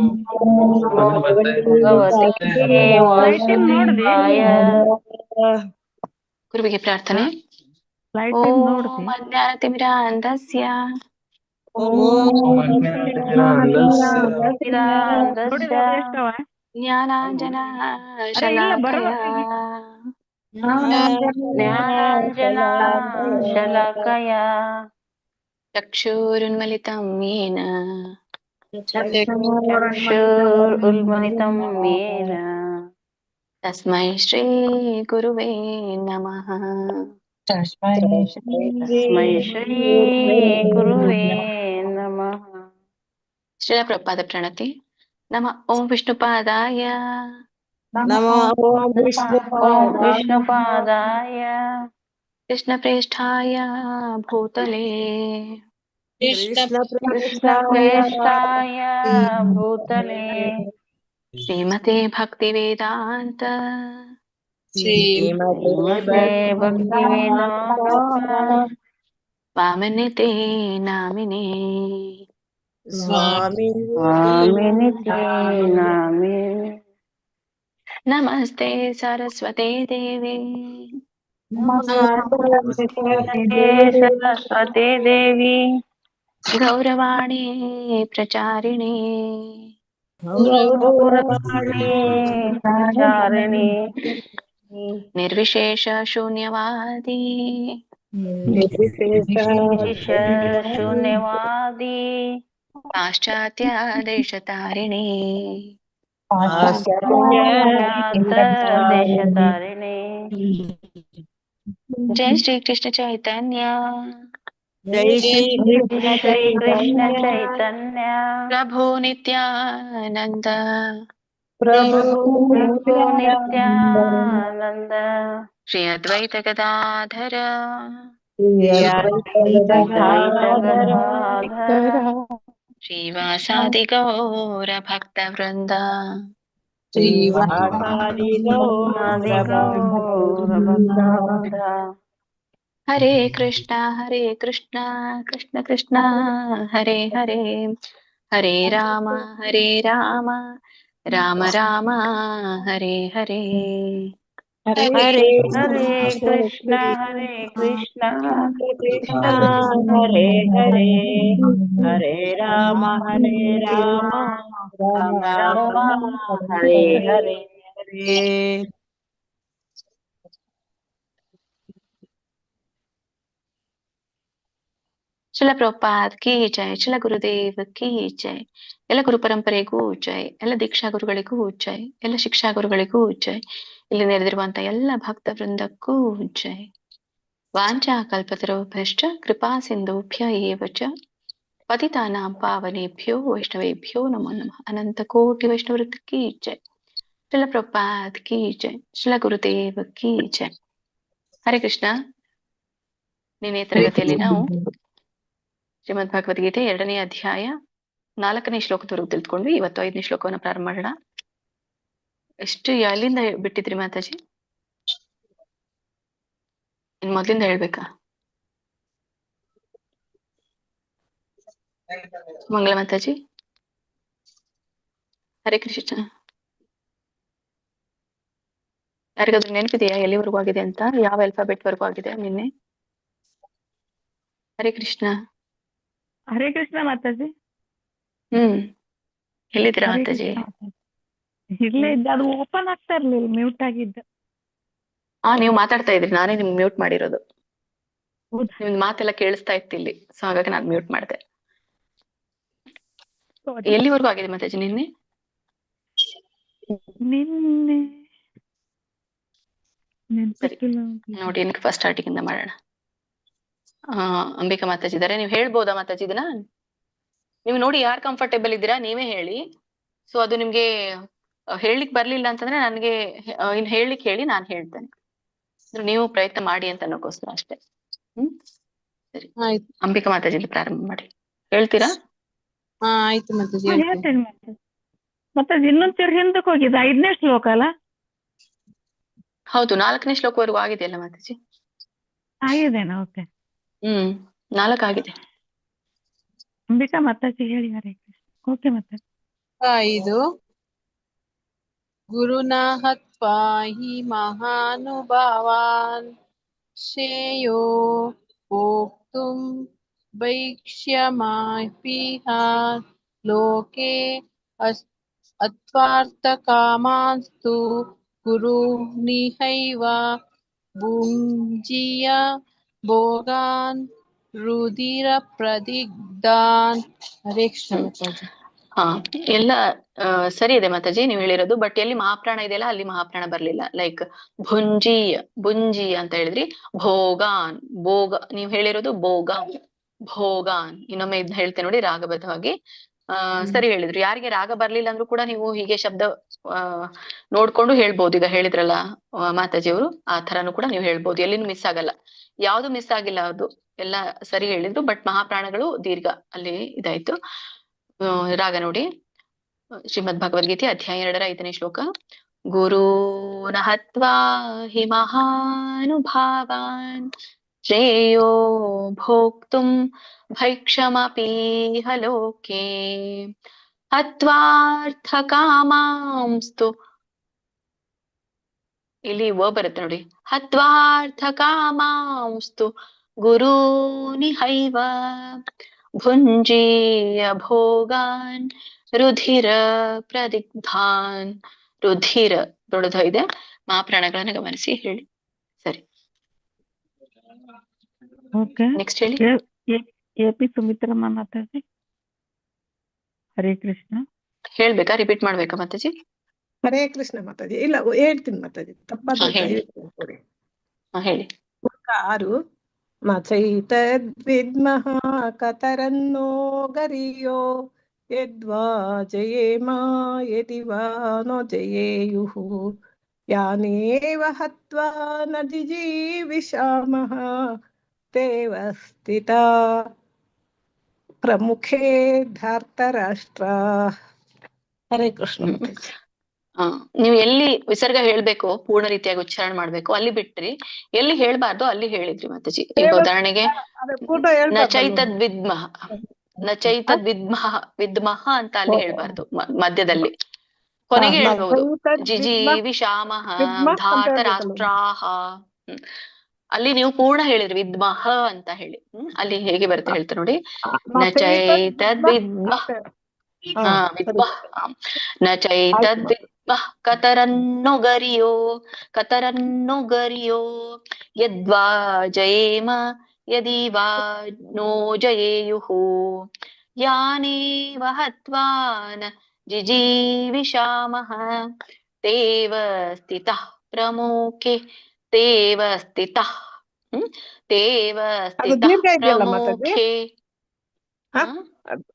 ನಮೋ ಭಗವತೆ ವಾಸುದೇವಾಯ. ಗುರುವಿಗೆ ಪ್ರಾರ್ಥನೆ. ಓಂ ಅಜ್ಞಾನತಿಮಿರಾಂಧಸ್ಯ ಜ್ಞಾನಾಂಜನಶಲಾಕಯ ಚಕ್ಷುರುನ್ಮಿಲಿತಂ ಯೇನ ತಸ್ಮೈ ಶ್ರೀ ಗುರುವೇ ನಮಃ. ಶ್ರೀಲ ಪ್ರಭುಪಾದ ಪ್ರಣತಿ. ನಮ ಓಂ ವಿಷ್ಣುಪಾದಾಯ ಕೃಷ್ಣಪ್ರೇಷ್ಠಾಯ ಭೂತಲೇ ಶ್ರೀಮತೆ ಭಕ್ತಿವೇದಾಂತ ಸ್ವಾಮಿನಿತೆ ನಾಮಿನೇ. ನಮಸ್ತೆ ಸರಸ್ವತೆ ದೇವಿ ಗೌರವಾಣಿ ಪ್ರಚಾರಿಣಿ ನಿರ್ವಿಶೇಷ ಶೂನ್ಯವಾದಿ ಪಾಶ್ಚಾತ್ಯ ದೇಶತಾರಿಣಿ ಜೈ ಶ್ರೀ ಕೃಷ್ಣ ಚೈತನ್ಯ ಪ್ರಭು ನಿತ್ಯಾನಂದ ಶ್ರೀ ಅದ್ವೈತ ಗದಾಧರ ಶ್ರೀವಾಸಾದಿ ಗೌರ ಭಕ್ತ ವೃಂದ. ಹರೇ ಕೃಷ್ಣ ಕೃಷ್ಣ ಕೃಷ್ಣ ಹರೇ ಹರೇ, ಹರೇ ರಾಮ ರಾಮ ರಾಮ ಹರೇ ಹರೇ. ಹರೇ ಕೃಷ್ಣ ಕೃಷ್ಣ ಹರೇ ಹರೇ, ಹರೇ ರಾಮ ರಾಮ ರಾಮ ಹರೇ ಹರೇ. ಶಿಲ ಪ್ರಭುಪಾದ್ ಕಿ ಜೈ, ಶಿಲ ಗುರುದೇವ್ ಕಿ ಜೈ, ಎಲ್ಲ ಗುರು ಪರಂಪರೆಗೂ ಜೈ, ಎಲ್ಲ ದೀಕ್ಷಾ ಗುರುಗಳಿಗೂ ಜೈ, ಎಲ್ಲ ಶಿಕ್ಷಾ ಗುರುಗಳಿಗೂ ಜೈ, ಇಲ್ಲಿ ನೆರೆದಿರುವಂತ ಎಲ್ಲ ಭಕ್ತ ವೃಂದಕ್ಕೂ ಜೈ. ವಾಂಚಾ ಕಲ್ಪತರುಭ್ಯಶ್ಚ ಕೃಪಾ ಸಿಂಧುಭ್ಯ ಏವ ಚ ಪತಿತಾನಾಂ ಪಾವನೇಭ್ಯೋ ವೈಷ್ಣವೇಭ್ಯೋ ನಮೋ ನಮಃ. ಅನಂತ ಕೋಟಿ ವೈಷ್ಣವೃತ್ತ ಕಿ ಜೈ. ಶಿಲ ಪ್ರಭುಪಾದ್ ಕಿ ಜೈ, ಶಿಲ ಗುರುದೇವ್ ಕಿ ಜೈ. ಹರೇ ಕೃಷ್ಣ. ನಿನ್ನೆ ತರಗತಿಯಲ್ಲಿ ನಾವು ಶ್ರೀಮದ್ ಭಗವದ್ಗೀತೆ 2ನೇ ಅಧ್ಯಾಯ 4ನೇ ಶ್ಲೋಕದವರೆಗೂ ತಿಳ್ಕೊಂಡ್ವಿ. ಇವತ್ತು 5ನೇ ಶ್ಲೋಕವನ್ನು ಪ್ರಾರಂಭ ಮಾಡೋಣ. ಎಷ್ಟು ಎಲ್ಲಿಂದ ಬಿಟ್ಟಿದ್ರಿ ಮಾತಾಜಿ? ಇನ್ ಮೊದ್ಲಿಂದ ಹೇಳ್ಬೇಕಾ? ಮಂಗಳ ಮಾತಾಜಿ. ಹರೇ ಕೃಷ್ಣ. ಯಾರಿಗಾದ್ರೂ ನೆನಪಿದೆಯಾ ಎಲ್ಲಿವರೆಗೂ ಆಗಿದೆ ಅಂತ? ಯಾವ ಆಲ್ಫಾಬೆಟ್ ವರ್ಗೂ ಆಗಿದೆ ನಿನ್ನೆ? ಹರೇ ಕೃಷ್ಣ. ಹರೇ ಕೃಷ್ಣ ಮಾತಾಜಿ. ಎಲ್ಲಿದ್ದೀರಾ ಮಾತಾಜಿ? ಇಲ್ಲೇ ಇದ್ದ, ಅದು ಓಪನ್ ಆಗ್ತಾ ಇರ್ಲಿಲ್ಲ, ಮ್ಯೂಟ್ ಆಗಿದ್ದ. ನೀವು ಮಾತಾಡ್ತಾ ಇದ್ರಿ, ನಾನೇ ನಿಮ್ಗೆ ಮ್ಯೂಟ್ ಮಾಡಿರೋದು. ನಿಮ್ದು ಮಾತೆಲ್ಲ ಕೇಳಿಸ್ತಾ ಇತ್ತು ಇಲ್ಲಿ, ಸೊ ಹಾಗಾಗಿ ನಾನು ಮ್ಯೂಟ್ ಮಾಡಿದೆ. ಎಲ್ಲಿವರೆಗೂ ಆಗಿದೆ ಮಾತಾಜಿ ನಿನ್ನೆ? ಸರಿ ನೋಡಿ, ಏನಕ್ಕೆ ಫಸ್ಟ್ ಸ್ಟಾರ್ಟಿಂಗ್ ಇಂದ ಮಾಡೋಣ. ಅಂಬಿಕಾ ಮಾತಾಜಿ ಇದಾರೆ, ನೀವು ಹೇಳ್ಬೋದಾ ಮಾತಾಜಿ ಇದನ್ನ? ನೀವು ನೋಡಿ ಯಾರು ಕಂಫರ್ಟೇಬಲ್ ಇದ್ದೀರಾ ನೀವೇ ಹೇಳಿ. ಸೊ ಅದು ನಿಮ್ಗೆ ಹೇಳಲಿಕ್ಕೆ ಬರ್ಲಿಲ್ಲ ಅಂತಂದ್ರೆ ನನ್ಗೆ ಇನ್ ಹೇಳಲಿಕ್ಕೆ ಹೇಳಿ, ನಾನು ಹೇಳ್ತೇನೆ. ನೀವು ಪ್ರಯತ್ನ ಮಾಡಿ ಅಂತ ಅನ್ನೋಕ್ಕೋಸ್ಕರ ಅಷ್ಟೇ. ಸರಿ, ಅಂಬಿಕಾ ಮಾತಾಜಿ ಪ್ರಾರಂಭ ಮಾಡಿ. ಹೇಳ್ತೀರಾ? ಆಯ್ತು ಮಾತಾಜಿ. ಹೇಳ್ತೇನೆ ಮಾತಾಜಿ. ಇನ್ನೊಂದ್ ಚೂರು ಹಿಂದಕ್ಕೆ ಹೋಗಿದೆ, 5ನೇ ಶ್ಲೋಕ ಅಲ್ಲ? ಹೌದು, 4ನೇ ಶ್ಲೋಕವರೆಗೂ ಆಗಿದೆಯಲ್ಲ ಮಾತಾಜಿ? ಆಗಿದೇನಾ? ಓಕೆ. 4 ಆಗಿದೆ. ಅಂಬಿಕಾ ಮಾತಾಜಿ ಹೇಳಿ. ಹರೇ ಕೃಷ್ಣ. ಓಕೆ ಮಾತಾಜಿ. 5 ಗುರುನ ಹತ್ವಾ ಹಿ ಮಹಾನುಭಾವಾನ್ ಶ್ರೇಯೋ ಭೋಕ್ತುಂ ಭೈಕ್ಷ್ಯಮಾಪಿಹ ಲೋಕೆ ಅತ್ವಾರ್ಥಕಾಮಾಂಸ್ತು ಗುರುನಿಹೈವ ಭುಂಜೀಯ ಭೋಗಾನ್ ರುಧಿರ ಪ್ರದಿಗ್ಧಾನ್. ಹರೇ ಕೃಷ್ಣ ಮಾತಾಜಿ. ಹಾ ಎಲ್ಲ ಸರಿ ಇದೆ ಮಾತಾಜಿ ನೀವು ಹೇಳಿರೋದು. ಬಟ್ ಎಲ್ಲಿ ಮಹಾಪ್ರಾಣ ಇದೆಯಲ್ಲ ಅಲ್ಲಿ ಮಹಾಪ್ರಾಣ ಬರ್ಲಿಲ್ಲ. ಲೈಕ್ ಭುಂಜಿ ಅಂತ ಹೇಳಿದ್ರಿ. ಭೋಗಾನ್ ಭೋಗ ನೀವು ಹೇಳಿರೋದು ಭೋಗಾನ್ ಭೋಗಾನ್. ಇನ್ನೊಮ್ಮೆ ಇದ್ನ ಹೇಳ್ತೇನೆ ನೋಡಿ ರಾಗಬದ್ಧವಾಗಿ. ಸರಿ ಹೇಳಿದ್ರು. ಯಾರಿಗೆ ರಾಗ ಬರ್ಲಿಲ್ಲ ಅಂದ್ರೂ ಕೂಡ ನೀವು ಹೀಗೆ ಶಬ್ದ ನೋಡ್ಕೊಂಡು ಹೇಳ್ಬೋದು. ಈಗ ಹೇಳಿದ್ರಲ್ಲ ಮಾತಾಜಿಯವರು, ಆ ತರನು ಕೂಡ ನೀವು ಹೇಳ್ಬೋದು. ಎಲ್ಲಿನೂ ಮಿಸ್ ಆಗಲ್ಲ, ಯಾವ್ದು ಮಿಸ್ ಆಗಿಲ್ಲ. ಅದು ಎಲ್ಲ ಸರಿ ಹೇಳಿದ್ರು. ಬಟ್ ಮಹಾಪ್ರಾಣಗಳು ದೀರ್ಘ ಅಲ್ಲಿ ಇದಾಯ್ತು. ರಾಗ ನೋಡಿ, ಶ್ರೀಮದ್ ಭಗವದ್ಗೀತೆ ಅಧ್ಯಾಯ 2 5ನೇ ಶ್ಲೋಕ. ಗುರೂನ್ ಹತ್ವಾ ಹಿ ಮಹಾನುಭಾವಾನ್ ಶ್ರೇಯೋ ಭೋಕ್ತುಂ ಭೈಕ್ಷಮಪೀಹ ಲೋಕೆ ಹತ್ವಾರ್ಥಕಾಮಾಂಸ್ತು. ಇಲ್ಲಿ ಬರುತ್ತೆ ನೋಡಿ, ಹತ್ವಾರ್ಥಕಾಮಾಂಸ್ತು ಗುರೂನಿಹೈವ ಭುಂಜೀಯ ಭೋಗಾನ್ ರುಧಿರ ಪ್ರದಿಗ್ಧಾನ್. ರುಧಿರ ದೊಡ್ಡದ ಇದೆ, ಮಹಾಪ್ರಾಣಗಳನ್ನ ಗಮನಿಸಿ ಹೇಳಿ. ಸರಿ, ಓಕೆ. ನೆಕ್ಸ್ಟ್ ಹೇಳಿ. ಎಪಿ ಸುಮಿತ್ರಮ್ಮ ಮಾತಾಡಿ. ಹರೇ ಕೃಷ್ಣ. ಹೇಳ್ಬೇಕಾ, ರಿಪೀಟ್ ಮಾಡ್ಬೇಕಾ ಮಾತಾಜಿ? ಹರೇ ಕೃಷ್ಣ ಮಾತಾಜಿ. ಇಲ್ಲ ಹೇಳ್ತೀನಿ ಮಾತಾಜಿ, ತಪ್ಪಾದ್ರೆ ಹೇಳಿ. ದಯವಿಟ್ಟು ಹೇಳಿ. 6 ನಚೈತದ್ವಿದ್ಮಃ ಕತರನ್ನೋ ಗರಿಯೋ ಯದ್ವಾ ಜಯೇಮ ಯದಿ ವಾ ನೋ ಜಯೇಯುಃ ಯಾನೇವ ಹತ್ವಾ ನ ಜಿಜೀವಿಷಾಮಃ ತೇವ ಸ್ಥಿತಾ ಪ್ರಮುಖೇ ಧಾರ್ತರಾಷ್ಟ್ರ. ಹರೇ ಕೃಷ್ಣ ಮಾತಾಜಿ. ನೀವು ಎಲ್ಲಿ ವಿಸರ್ಗ ಹೇಳ್ಬೇಕು, ಪೂರ್ಣ ರೀತಿಯಾಗಿ ಉಚ್ಚಾರಣೆ ಮಾಡ್ಬೇಕು, ಅಲ್ಲಿ ಬಿಟ್ರಿ. ಎಲ್ಲಿ ಹೇಳ್ಬಾರ್ದು ಅಲ್ಲಿ ಹೇಳಿದ್ರಿ ಮಾತಾಜಿ. ಈಗ ಉದಾಹರಣೆಗೆ ನಚೈತದ್ ವಿದ್ಮಃ, ನಚೈತದ್ ವಿದ್ಮಃ, ವಿದ್ಮಃ ಅಂತ ಅಲ್ಲಿ ಹೇಳ್ಬಾರ್ದು. ಮಧ್ಯದಲ್ಲಿ ಕೊನೆಗೆ ಹೇಳ್ಬಹುದು. ಜಿಜೀವಿಷಾಮಃ ಧಾರ್ತರಾಷ್ಟ್ರಾಹ, ಅಲ್ಲಿ ನೀವು ಪೂರ್ಣ ಹೇಳಿದ್ರಿ ವಿದ್ಮಃ ಅಂತ ಹೇಳಿ. ಅಲ್ಲಿ ಹೇಗೆ ಬರುತ್ತೆ ಹೇಳ್ತಾರೆ ನೋಡಿ. ನಚೈತದ್ ವಿದ್ಮಃ, ವಿದ್ಮಃ ನಚೈತದ್ ವಿದ್ಮಃ ಕತರನ್ನೋ ಗರಿಯೋ, ಕತರನ್ನೋ ಗರಿಯೋ ಯದ್ವಾ ಜಯೇಮ ಯದಿ ವಾ ನೋ ಜಯೇಯುಃ ಯಾನೇವ ಹತ್ವಾ ನ ಜಿಜೀವಿಷಾಮಃ ತೇವ ಸ್ಥಿತಃ ಪ್ರಮುಖೆ, ತೇವ ಸ್ಥಿತಃ, ತೇವ ಸ್ಥಿತಃ ಪ್ರಮುಖೆ.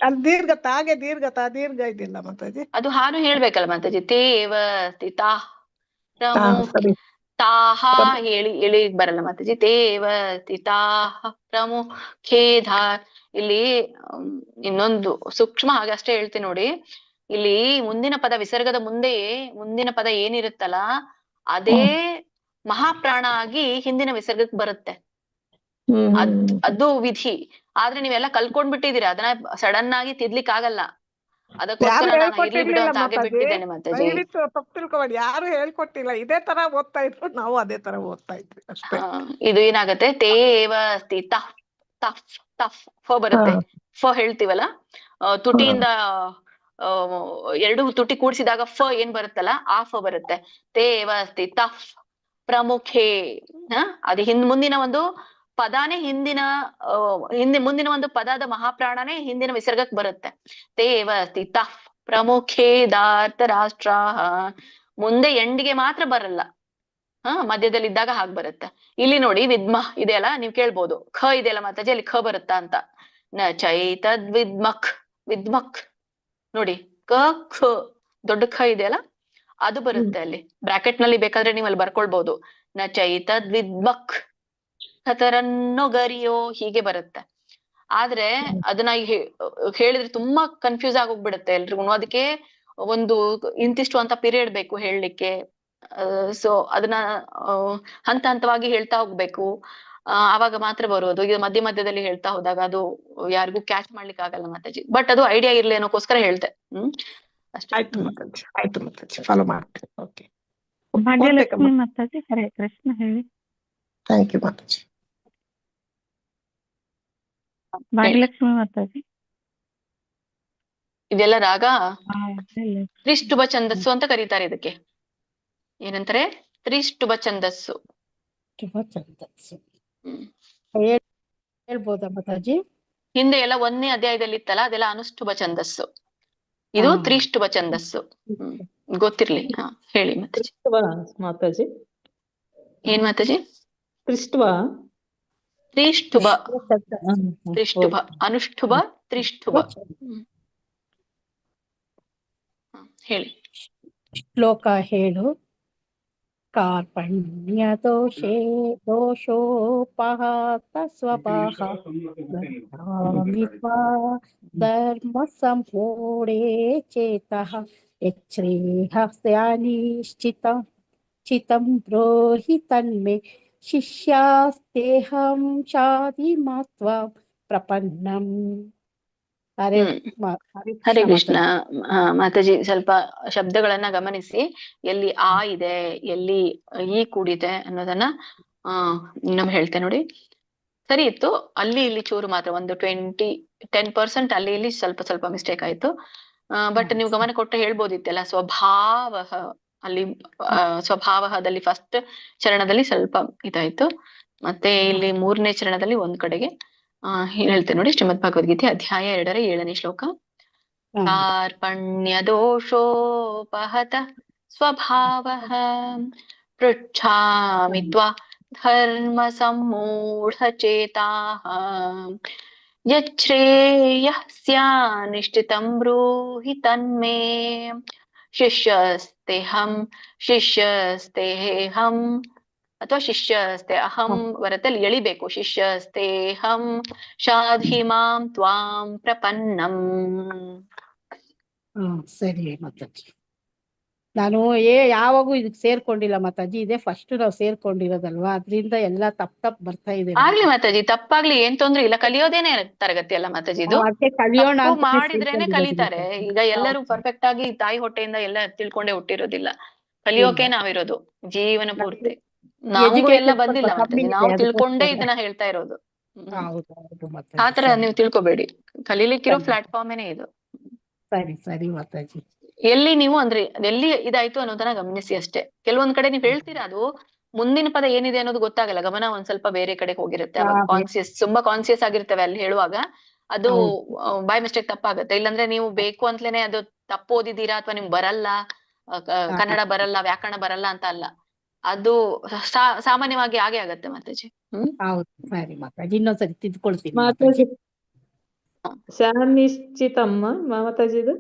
ಅಲ್ಲಿ ದೀರ್ಘ ತಾಗೆ ದೀರ್ಘ ಇದೆಯಲ್ಲ ಮಾತಾಜಿ, ಅದು ಹಾನು ಹೇಳ್ಬೇಕಲ್ಲ ಮಾತಾಜಿ. ತೇವ ಸ್ಥಿತಾ ತಾಹ ಹೇಳಿ ಎಳಿ ಬರಲ್ಲ ಮಾತಾಜಿ. ತೇವ ಸ್ಥಿತಾ ಪ್ರಮುಖೇಧಾರ್. ಇಲ್ಲಿ ಇನ್ನೊಂದು ಸೂಕ್ಷ್ಮ ಹಾಗೆ ಅಷ್ಟೇ ಹೇಳ್ತೀನಿ ನೋಡಿ. ಇಲ್ಲಿ ಮುಂದಿನ ಪದ ವಿಸರ್ಗದ ಮುಂದೆಯೇ ಮುಂದಿನ ಪದ ಏನಿರುತ್ತಲ್ಲ ಅದೇ ಮಹಾಪ್ರಾಣ ಆಗಿ ಹಿಂದಿನ ವಿಸರ್ಗಕ್ಕೆ ಬರುತ್ತೆ. ಅದು ವಿಧಿ. ಆದ್ರೆ ನೀವೆಲ್ಲ ಕಲ್ಕೊಂಡ್ಬಿಟ್ಟಿದೀರಾ, ಅದನ್ನ ಸಡನ್ ಆಗಿ ತಿದ್ಲಿಕ್ ಆಗಲ್ಲ. ಅದಕ್ಕೋಸ್ಕರ ನಾನು ಇರ್ಲಿ ಬಿಡು ಅಂತ ಹಾಗೆ ಬಿಟ್ಟಿದ್ದೇನೆ ಮಾತಾಜಿ. ತಪ್ಪು ತಿಳ್ಕೊಬೇಡಿ, ಯಾರು ಹೇಳ್ಕೊಟ್ಟಿಲ್ಲ. ಇದೇ ತರ ಓದ್ತಾ ಇದ್ರು, ನಾವು ಅದೇ ತರ ಓದ್ತಾ ಇದ್ವಿ ಅಷ್ಟೇ. ಇದು ಏನಾಗತ್ತೆ, ತೇವ ಅಸ್ತಿ ತಫ್ ತಫ್ ತಫ್ ಫ ಬರುತ್ತೆ. ಫ ಹೇಳ್ತೀವಲ್ಲ, ತುಟಿಯಿಂದ ಎರಡು ತುಟಿ ಕೂಡಿಸಿದಾಗ ಫ ಏನ್ ಬರುತ್ತಲ್ಲ ಆ ಫ ಬರುತ್ತೆ. ತೇವ ಅಸ್ತಿ ತಫ್ ಪ್ರಮುಖೇ. ಅದು ಮುಂದಿನ ಒಂದು ಪದಾನೇ ಹಿಂದಿನ ಮುಂದಿನ ಒಂದು ಪದದ ಮಹಾಪ್ರಾಣನೇ ಹಿಂದಿನ ವಿಸರ್ಗಕ್ಕೆ ಬರುತ್ತೆ. ತೇವ ಅಸ್ತಿ ತಫ್ ಪ್ರಮುಖೇ ಧಾರ್ತ ರಾಷ್ಟ್ರ. ಮುಂದೆ ಎಂಡಿಗೆ ಮಾತ್ರ ಬರಲ್ಲ, ಮಧ್ಯದಲ್ಲಿ ಇದ್ದಾಗ ಹಾಗೆ ಬರುತ್ತೆ. ಇಲ್ಲಿ ನೋಡಿ ವಿದ್ಮಃ ಇದೆಯಲ್ಲ, ನೀವ್ ಕೇಳ್ಬೋದು ಖ ಇದೆಯಲ್ಲ ಮಾತಾಜಿ, ಅಲ್ಲಿ ಖ ಬರುತ್ತಾ ಅಂತ. ನ ಚೈತದ್ ವಿದ್ಮಖ್, ವಿದ್ಮಖ್ ನೋಡಿ, ಕ ಖ ದೊಡ್ಡ ಖ ಇದೆಯಲ್ಲ ಅದು ಬರುತ್ತೆ ಅಲ್ಲಿ. ಬ್ರಾಕೆಟ್ ನಲ್ಲಿ ಬೇಕಾದ್ರೆ ನೀವು ಅಲ್ಲಿ ಬರ್ಕೊಳ್ಬಹುದು. ನ ಚೈತದ್ ವಿದ್ಮಖ್ ಕತರನ್ನೋ ಗರಿಯೋ ಹೀಗೆ ಬರುತ್ತೆ. ಆದ್ರೆ ಅದನ್ನ ಹೇಳಿದ್ರೆ ತುಂಬಾ ಕನ್ಫ್ಯೂಸ್ ಆಗೋಗ್ಬಿಡುತ್ತೆ ಎಲ್ರಿಗೂ. ಅದಕ್ಕೆ ಒಂದು ಇಂತಿಷ್ಟು ಅಂತ ಪೀರಿಯಡ್ ಬೇಕು ಹೇಳಲಿಕ್ಕೆ. ಸೊ ಅದನ್ನ ಹಂತ ಹಂತವಾಗಿ ಹೇಳ್ತಾ ಹೋಗ್ಬೇಕು, ಆವಾಗ ಮಾತ್ರ ಬರೋದು. ಇದು ಮಧ್ಯ ಮಧ್ಯದಲ್ಲಿ ಹೇಳ್ತಾ ಹೋದಾಗ ಅದು ಯಾರಿಗೂ ಕ್ಯಾಚ್ ಮಾಡ್ಲಿಕ್ಕೆ ಆಗಲ್ಲ ಮಾತಾಜಿ. ಬಟ್ ಅದು ಐಡಿಯಾ ಇರ್ಲಿ ಅನ್ನೋಕೋಸ್ಕರ ಹೇಳ್ತೆ. ಅಷ್ಟೇ. ಆಯ್ತು ಮಾತಾಜಿ, ಆಯ್ತು ಮಾತಾಜಿ, ಫಾಲೋ ಮಾಡ್ತೀನಿ. ಓಕೆ, ಭಾಗ್ಯಲಕ್ಷ್ಮಿ ಮಾತಾಜಿ, ಹರೇ ಕೃಷ್ಣ ಹೇಳಿ. Thank you Mataji. ಭಾಗ್ಯಲಕ್ಷ್ಮಿ ಮಾತಾಜಿ. ಇದೆಲ್ಲ ರಾಗ ಹೇಳಿ. ತ್ರಿಷ್ಟುಭ ಛಂದಸ್ಸು ಅಂತ ಕರೀತಾರೆ. ಇದಕ್ಕೆ ಏನಂತಾರೆ? ತ್ರಿಷ್ಟುಭ ಛಂದಸ್ಸು. ಹ್ಮ್. ಹೇಳ್ಬೋದಾ ಮಾತಾಜಿ? ಹಿಂದೆ ಎಲ್ಲ 1ನೇ ಅಧ್ಯಾಯದಲ್ಲಿ ಇತ್ತಲ್ಲ, ಅದೆಲ್ಲ ಅನುಷ್ಠುಭ ಛಂದಸ್ಸು. ಇದು ತ್ರಿಷ್ಟುಭ ಛಂದಸ್ಸು. ಗೊತ್ತಿರ್ಲಿ. ಹೇಳಿ ಮಾತಾಜಿ. ಮಾತಾಜಿ ಏನ್ ಮಾತಾಜಿ? ತ್ರಿಷ್ಟುಭ ತ್ರಿಷ್ಟುಭ, ತ್ರಿಷ್ಟುಭ, ಅನುಷ್ಠುಭ, ತ್ರಿಷ್ಟುಭ. ಹೇಳಿ. ಶ್ಲೋಕ ಹೇಳು. ಕಾರ್ಪಣ್ಯ ದೋಷೇ ದೋಷೋಪಹತ ಸ್ವಭಾವ ಧರ್ಮ ಸಂಪೂರ್ಣೇ ಚೇತಃ ಯಚ್ಛ್ರೇಯಸ್ಯಾನಿಶ್ಚಿತಂ ಚಿತಂ ಬ್ರೋಹಿ ತನ್ಮೇ ಶಿಷ್ಯಾಸ್ತೇಹಂ ಶಾದಿಮಾತ್ವ ಪ್ರಪನ್ನಂ. ಹರೇ ಹರೇ ಕೃಷ್ಣ. ಮಾತಾಜಿ, ಸ್ವಲ್ಪ ಶಬ್ದಗಳನ್ನ ಗಮನಿಸಿ. ಎಲ್ಲಿ ಆ ಇದೆ, ಎಲ್ಲಿ ಈ ಕೂಡಿದೆ ಅನ್ನೋದನ್ನ ಇನ್ನೊಮ್ಮೆ ಹೇಳ್ತೇನೆ ನೋಡಿ. ಸರಿ ಇತ್ತು, ಅಲ್ಲಿ ಇಲ್ಲಿ ಚೂರು ಮಾತ್ರ ಒಂದು 10% ಅಲ್ಲಿ ಇಲ್ಲಿ ಸ್ವಲ್ಪ ಸ್ವಲ್ಪ ಮಿಸ್ಟೇಕ್ ಆಯ್ತು. ಬಟ್ ನೀವು ಗಮನ ಕೊಟ್ಟು ಹೇಳ್ಬೋದಿತ್ತಲ್ಲ. ಸ್ವಭಾವ, ಅಲ್ಲಿ ಸ್ವಭಾವದಲ್ಲಿ ಫಸ್ಟ್ ಚರಣದಲ್ಲಿ ಸ್ವಲ್ಪ ಇದಾಯ್ತು. ಮತ್ತೆ ಇಲ್ಲಿ 3ನೇ ಚರಣದಲ್ಲಿ ಒಂದ್ ಕಡೆಗೆ ಹೇಳ್ತೇನೆ ನೋಡಿ. ಶ್ರೀಮದ್ ಭಗವದ್ಗೀತೆ ಅಧ್ಯಾಯ 2ರ 7ನೇ ಶ್ಲೋಕ. ಕಾರ್ಪಣ್ಯ ದೋಷೋಪಹತ ಸ್ವಭಾವಃ ಪೃಚ್ಛಾಮಿ ತ್ವಾ ಧರ್ಮ ಸಮ್ಮೂಢಚೇತಾಃ ಯಚ್ಛ್ರೇಯಃ ಸ್ಯಾನ್ನಿಶ್ಚಿತಂ ಬ್ರೂಹಿ ತನ್ಮೇ ಶಿಷ್ಯಸ್ತೆಹಂ ಶಿಷ್ಯಸ್ತೆಹಂ ಅಥವಾ ಶಿಷ್ಯಸ್ತೆ ಅಹಂ ವರತಲ್ಲಿ ಎಳಿಬೇಕು. ಶಿಷ್ಯಸ್ತೆಹಂ ಶಾಧಿಮಾಂ ತ್ವಾಂ ಪ್ರಪನ್ನಂ. ಸರಿ ಮಾತಾಜಿ. ನಾನು ಯಾವಾಗೂ ಇದಕ್ಕೆ ಸೇರ್ಕೊಂಡಿಲ್ಲ ಮಾತಾಜಿ. ಇದೇ ಫಸ್ಟ್ ನಾವು ಸೇರ್ಕೊಂಡಿರೋದಲ್ವಾ, ಅದ್ರಿಂದ ಎಲ್ಲ ತಪ್ಪ ಬರ್ತಾ ಇದೆ. ಆಗ್ಲಿ ಮಾತಾಜಿ, ತಪ್ಪಾಗ್ಲಿ, ಏನ್ ತೊಂದ್ರೆ ಇಲ್ಲ. ಕಲಿಯೋದೇನೆ ತರಗತಿ ಅಲ್ಲ ಮಾತಾಜಿ. ಇದು ಕಲಿಯೋಣ ತಪ್ಪು ಮಾಡಿದ್ರೇನೆ ಕಲಿತಾರೆ. ಈಗ ಎಲ್ಲರೂ ಪರ್ಫೆಕ್ಟ್ ಆಗಿ ತಾಯಿ ಹೊಟ್ಟೆಯಿಂದ ಎಲ್ಲ ತಿಳ್ಕೊಂಡೇ ಹುಟ್ಟಿರೋದಿಲ್ಲ. ಕಲಿಯೋಕೆ ನಾವಿರೋದು ಜೀವನ ಪೂರ್ತಿ. ನಮಗೂ ಎಲ್ಲ ಬಂದಿಲ್ಲ ಮಾತಾಜಿ, ನಾವು ತಿಳ್ಕೊಂಡೇ ಇದನ್ನ ಹೇಳ್ತಾ ಇರೋದು. ಆತರ ನೀವು ತಿಳ್ಕೊಬೇಡಿ. ಕಲೀಲಿಕ್ಕಿರೋ ಪ್ಲಾಟ್ಫಾರ್ಮೇನೆ ಇದು. ಸರಿ ಸರಿ ಮಾತಾಜಿ. ಎಲ್ಲಿ ನೀವು ಅಂದ್ರೆ ಎಲ್ಲಿ ಇದಾಯ್ತು ಅನ್ನೋದನ್ನ ಗಮನಿಸಿ ಅಷ್ಟೇ. ಕೆಲವೊಂದ್ ಕಡೆ ನೀವ್ ಹೇಳ್ತೀರಾ, ಅದು ಮುಂದಿನ ಪದ ಏನಿದೆ ಅನ್ನೋದು ಗೊತ್ತಾಗಲ್ಲ. ಗಮನ ಒಂದ್ ಸ್ವಲ್ಪ ಬೇರೆ ಕಡೆ ಹೋಗಿರುತ್ತೆ. ಅವಾಗ ತುಂಬಾ ಕಾನ್ಸಿಯಸ್ ಆಗಿರ್ತೇವೆ ಅಲ್ಲಿ ಹೇಳುವಾಗ. ಅದು ಬೈ ಮಿಸ್ಟೇಕ್ ತಪ್ಪಾಗತ್ತೆ. ಇಲ್ಲಾಂದ್ರೆ ನೀವು ಬೇಕು ಅಂತಲೇನೆ ಅದು ತಪ್ಪು ಓದಿದೀರಾ ಅಥವಾ ನಿಮ್ಗೆ ಬರಲ್ಲ, ಕನ್ನಡ ಬರಲ್ಲ, ವ್ಯಾಕರಣ ಬರಲ್ಲ ಅಂತ ಅಲ್ಲ. ಅದು ಸಾಮಾನ್ಯವಾಗಿ ಹಾಗೆ ಆಗತ್ತೆ ಮಾತಾಜಿ. ಹೌದು, ಸರಿ ಮಾತಾಜಿ, ಇನ್ನೊಂದ್ಸರಿ ತಿದ್ಕೊಳ್ತೀನಿ ಮಾತಾಜಿ. ಶಾನಿಶ್ಚಿತಮ್ಮ ಮಾತಾಜಿದು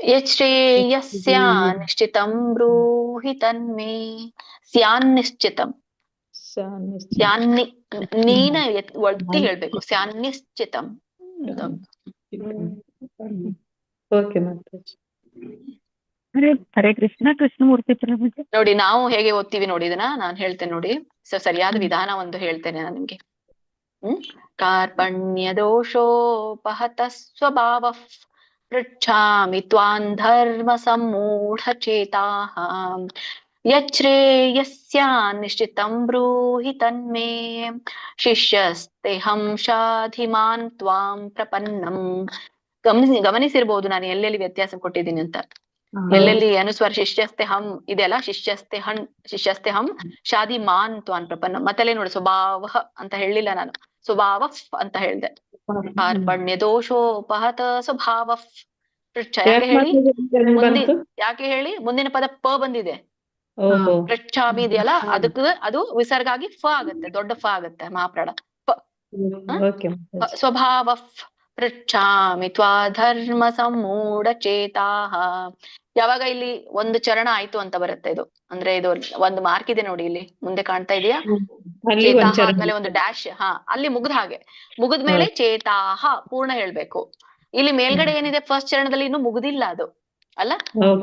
ಯಚ್ಛ್ರೇಯಸ್ಯಾನಿಶ್ಚಿತಂ ಬ್ರೂಹಿ ತನ್ಮೇ. ಸ್ಯಾನ್ನಿಶ್ಚಿತಂ, ನೀನ ಒತ್ತಿ ಹೇಳ್ಬೇಕು. ಸ್ಯಾನ್ನಿಶ್ಚಿತಂ. ಓಕೆ ಮಾತಾಜಿ. ಹರೇ ಕೃಷ್ಣ. ಕೃಷ್ಣಮೂರ್ತಿ ಪ್ರಭುಜಿ. ನೋಡಿ ನಾವು ಹೇಗೆ ಓದ್ತೀವಿ ನೋಡಿ, ಇದನ್ನ ನಾನ್ ಹೇಳ್ತೇನೆ ನೋಡಿ. ಸರಿಯಾದ ವಿಧಾನ ಒಂದು ಹೇಳ್ತೇನೆ ನಾನು ನಿಮ್ಗೆ. ಕಾರ್ಪಣ್ಯ ದೋಷೋಪಹತ ಸ್ವಭಾವಃ ಪೃಚ್ಛಾಮಿ ತ್ವಾಂ ಧರ್ಮ ಸಮ್ಮೂಢಚೇತಾಃ ಯಚ್ಛ್ರೇಯಸ್ಯಾನ್ನಿಶ್ಚಿತಂ ಬ್ರೂಹಿ ತನ್ಮೇ ಶಿಷ್ಯಸ್ತೆಹಂ ಶಾಧಿಮಾನ್ ತ್ವಾಂ ಪ್ರಪನ್ನಂ. ಗಮನಿಸಿರ್ಬೋದು ನಾನು ಎಲ್ಲೆಲ್ಲಿ ವ್ಯತ್ಯಾಸ ಕೊಟ್ಟಿದ್ದೀನಿ ಅಂತ. ಎಲ್ಲೆಲ್ಲಿ ಅನುಸ್ವರ ಶಿಷ್ಯಸ್ತೆ ಹಂ ಇದೆಯಲ್ಲ, ಶಿಷ್ಯಸ್ತೆ ಹಂ ಶಾದಿ ಮಾನ್ ತ್ವಾನ್ ಪ್ರಪನ್ನ. ಮತ್ತಲ್ಲೇ ನೋಡಿ ಸ್ವಭಾವ ಅಂತ ಹೇಳಿಲ್ಲ ನಾನು, ಸ್ವಭಾವ ಅಂತ ಹೇಳ್ದೆ. ಕಾರ್ಪಣ್ಯ ದೋಷೋಪಹತ ಸ್ವಭಾವ ಪೃಚ್ಛ. ಯಾಕೆ ಹೇಳಿ? ಮುಂದಿನ ಪದ ಪ ಬಂದಿದೆ. ಪೃಚ್ಛಾಮಿ ಇದೆಯಲ್ಲ, ಅದು ವಿಸರ್ಗ ಆಗಿ ಫ ಆಗತ್ತೆ, ದೊಡ್ಡ ಫ ಆಗತ್ತೆ, ಮಹಾಪ್ರಾಣ ಪ. ಸ್ವಭಾವ ಪೃಚ್ಛಾಮಿ ತ್ವಾ ಧರ್ಮ ಸಮ್ಮೂಢಚೇತಾಃ. ಯಾವಾಗ ಇಲ್ಲಿ ಒಂದು ಚರಣ ಆಯ್ತು ಅಂತ ಬರುತ್ತೆ. ಇದು ಅಂದ್ರೆ ಇದು ಒಂದು ಮಾರ್ಕ್ ಇದೆ ನೋಡಿ, ಇಲ್ಲಿ ಮುಂದೆ ಕಾಣ್ತಾ ಇದೆಯಾ? ಚೇತಾಹ ಆದ್ಮೇಲೆ ಒಂದು ಡ್ಯಾಶ್. ಅಲ್ಲಿ ಮುಗ್ದ ಹಾಗೆ, ಮುಗಿದ್ಮೇಲೆ ಚೇತಾಹ ಪೂರ್ಣ ಹೇಳ್ಬೇಕು. ಇಲ್ಲಿ ಮೇಲ್ಗಡೆ ಏನಿದೆ ಫಸ್ಟ್ ಚರಣದಲ್ಲಿ ಇನ್ನು ಮುಗ್ದಿಲ್ಲ ಅದು ಅಲ್ಲ.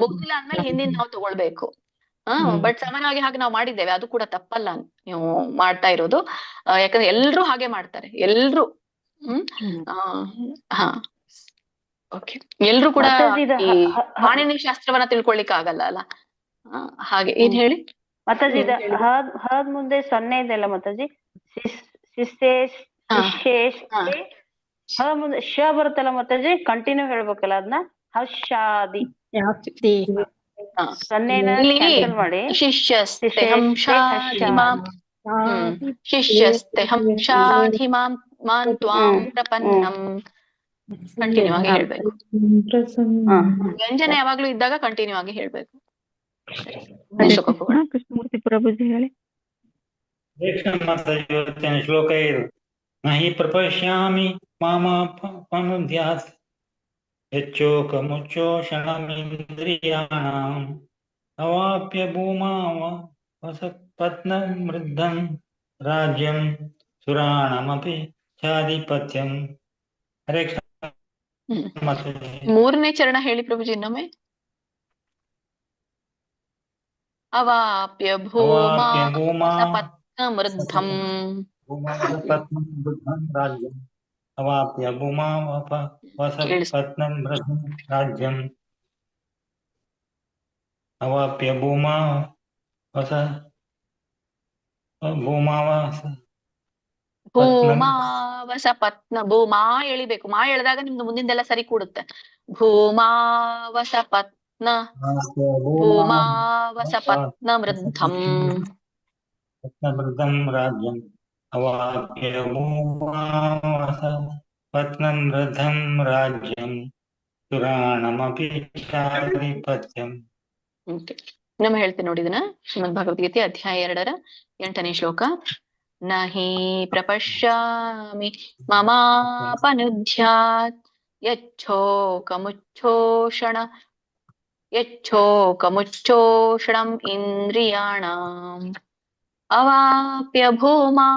ಮುಗ್ದಿಲ್ಲ ಅಂದ್ಮೇಲೆ ಹಿಂದಿನ ನಾವು ತಗೊಳ್ಬೇಕು. ಬಟ್ ಸಾಮಾನ್ಯವಾಗಿ ಹಾಗೆ ನಾವು ಮಾಡಿದ್ದೇವೆ, ಅದು ಕೂಡ ತಪ್ಪಲ್ಲ ನೀವು ಮಾಡ್ತಾ ಇರೋದು. ಯಾಕಂದ್ರೆ ಎಲ್ರು ಹಾಗೆ ಮಾಡ್ತಾರೆ, ಎಲ್ರು. ಓಕೆ, ಎಲ್ರು ಕೂಡ ಮಾತಾಜಿ ಈ ಪಾಣಿನಿ ಶಾಸ್ತ್ರವನ್ನ ತಿಳ್ಕೊಳ್ಳಿಕ್ಕೆ ಆಗಲ್ಲ ಅಲ್ಲ. ಹಾಗೆ ಏನ್ ಹೇಳಿ ಮಾತಾಜಿ ಹೇಳಿ. ಹದ್ ಮುಂದೆ ಸೊನ್ನೆ ಇದೆಯಲ್ಲ ಮಾತಾಜಿ, ಶಿಶೇಷ್ ಹಾ. ಶಿಶೇಷ್ ಹಾ. ಹ ಮುಂದೆ ಶ ಬರುತ್ತಲ್ಲ ಮಾತಾಜಿ, ಕಂಟಿನ್ಯೂ ಹೇಳ್ಬೇಕಲ್ಲ ಅದನ್ನ. ಹರ್ಷಾದಿ ಹಾ. ಸೊನ್ನೆನ ಇಲ್ಲಿ ಕ್ಯಾನ್ಸಲ್ ಮಾಡಿ ಶಿಷ್ಯಸ್ತೆ ಶಿಶೇಷೆ ಹಂಸಾಧಿಮಾಂ ಶಿಷ್ಯಸ್ತೆ ಹಂಸಾಧಿಮಾಂ ಮಾಂ ತ್ವಾಂ ಪ್ರಪನ್ನಂ. ಕಂಟಿನ್ಯೂ ಆಗಿ ಹೇಳ್ಬೇಕು. ವ್ಯಂಜನ ಯಾವಾಗ್ಲೂ ಇದ್ದಾಗ ಕಂಟಿನ್ಯೂ ಆಗಿ ಹೇಳ್ಬೇಕು. ಶ್ಲೋಕಕ್ಕೆ ಹೋಗೋಣ. ಕೃಷ್ಣಮೂರ್ತಿ ಪ್ರಭುಜಿ ಹೇಳಿ. ಇವತ್ತಿನ ಶ್ಲೋಕ ಇದು. ನಹಿ ಪ್ರಪಶ್ಯಾಮಿ ಮಾಮಾಪನುದ್ಯಾತ್ ಯಚ್ಚೋಕಮುಚ್ಚೋಷಣಮಿಂದ್ರಿಯಾಣಾಂ ಅವಾಪ್ಯ ಭೂಮಾವ ವಸತ್ಪತ್ನಮೃದ್ಧಂ ರಾಜ್ಯಂ ಸುರಾಣಮಪಿ ಚಾಧಿಪತ್ಯಂ. ಹರೇ ಕೃಷ್ಣ ಮಾತಾಜಿ. ಮೂರನೇ ಚರಣ ಹೇಳಿ ಪ್ರಭುಜಿ ಇನ್ನೊಮ್ಮೆ. ಅವಾಪ್ಯ ಭೂಮಾ ವಸಪತ್ನಮೃದ್ಧಂ ರಾಜ್ಯಂ ಅವಾಪ್ಯ ಭೂಮಾ ವಸತ್ಪತ್ನಮೃದ್ಧಂ ರಾಜ್ಯಂ ಅವಾಪ್ಯ ಭೂಮಾ ಭೂಮಾವಸಪತ್ನ. ಭೂಮಾ ಎಳಿಬೇಕು. ಮಾ ಎಳೆದಾಗ ನಿಮ್ದು ಮುಂದಿಂದೆಲ್ಲ ಸರಿ ಕೂಡುತ್ತೆ. ಭೂಮಾವಸಪತ್ನ ಭೂಮಾವಸಪತ್ನಮೃದ್ಧಂ ಪತ್ನಮೃದ್ಧಂ ರಾಜ್ಯಂ ಅವಾಪ್ಯ ಭೂಮಾ ವಸತ್ಪತ್ನಮೃದ್ಧಂ ರಾಜ್ಯಂ ಸುರಾಣಮಪಿ ಚಾಧಿಪತ್ಯಂ. ಇನ್ನೊಮ್ಮೆ ಹೇಳ್ತೀನಿ ನೋಡಿ ಇದನ್ನ. ಶ್ರೀಮದ್ ಭಗವದ್ಗೀತೆ ಅಧ್ಯಾಯ 2 8ನೇ ಶ್ಲೋಕ. ನಹಿ ಪ್ರಪಶ್ಯಾಮಿ ಮಮಾಪನುದ್ಯಾತ್ ಯಚ್ಛೋಕಮುಚ್ಚೋಷಣಂ ಇಂದ್ರಿಯಾಣಾಂ ಅವಾಪ್ಯ ಭೂಮಾ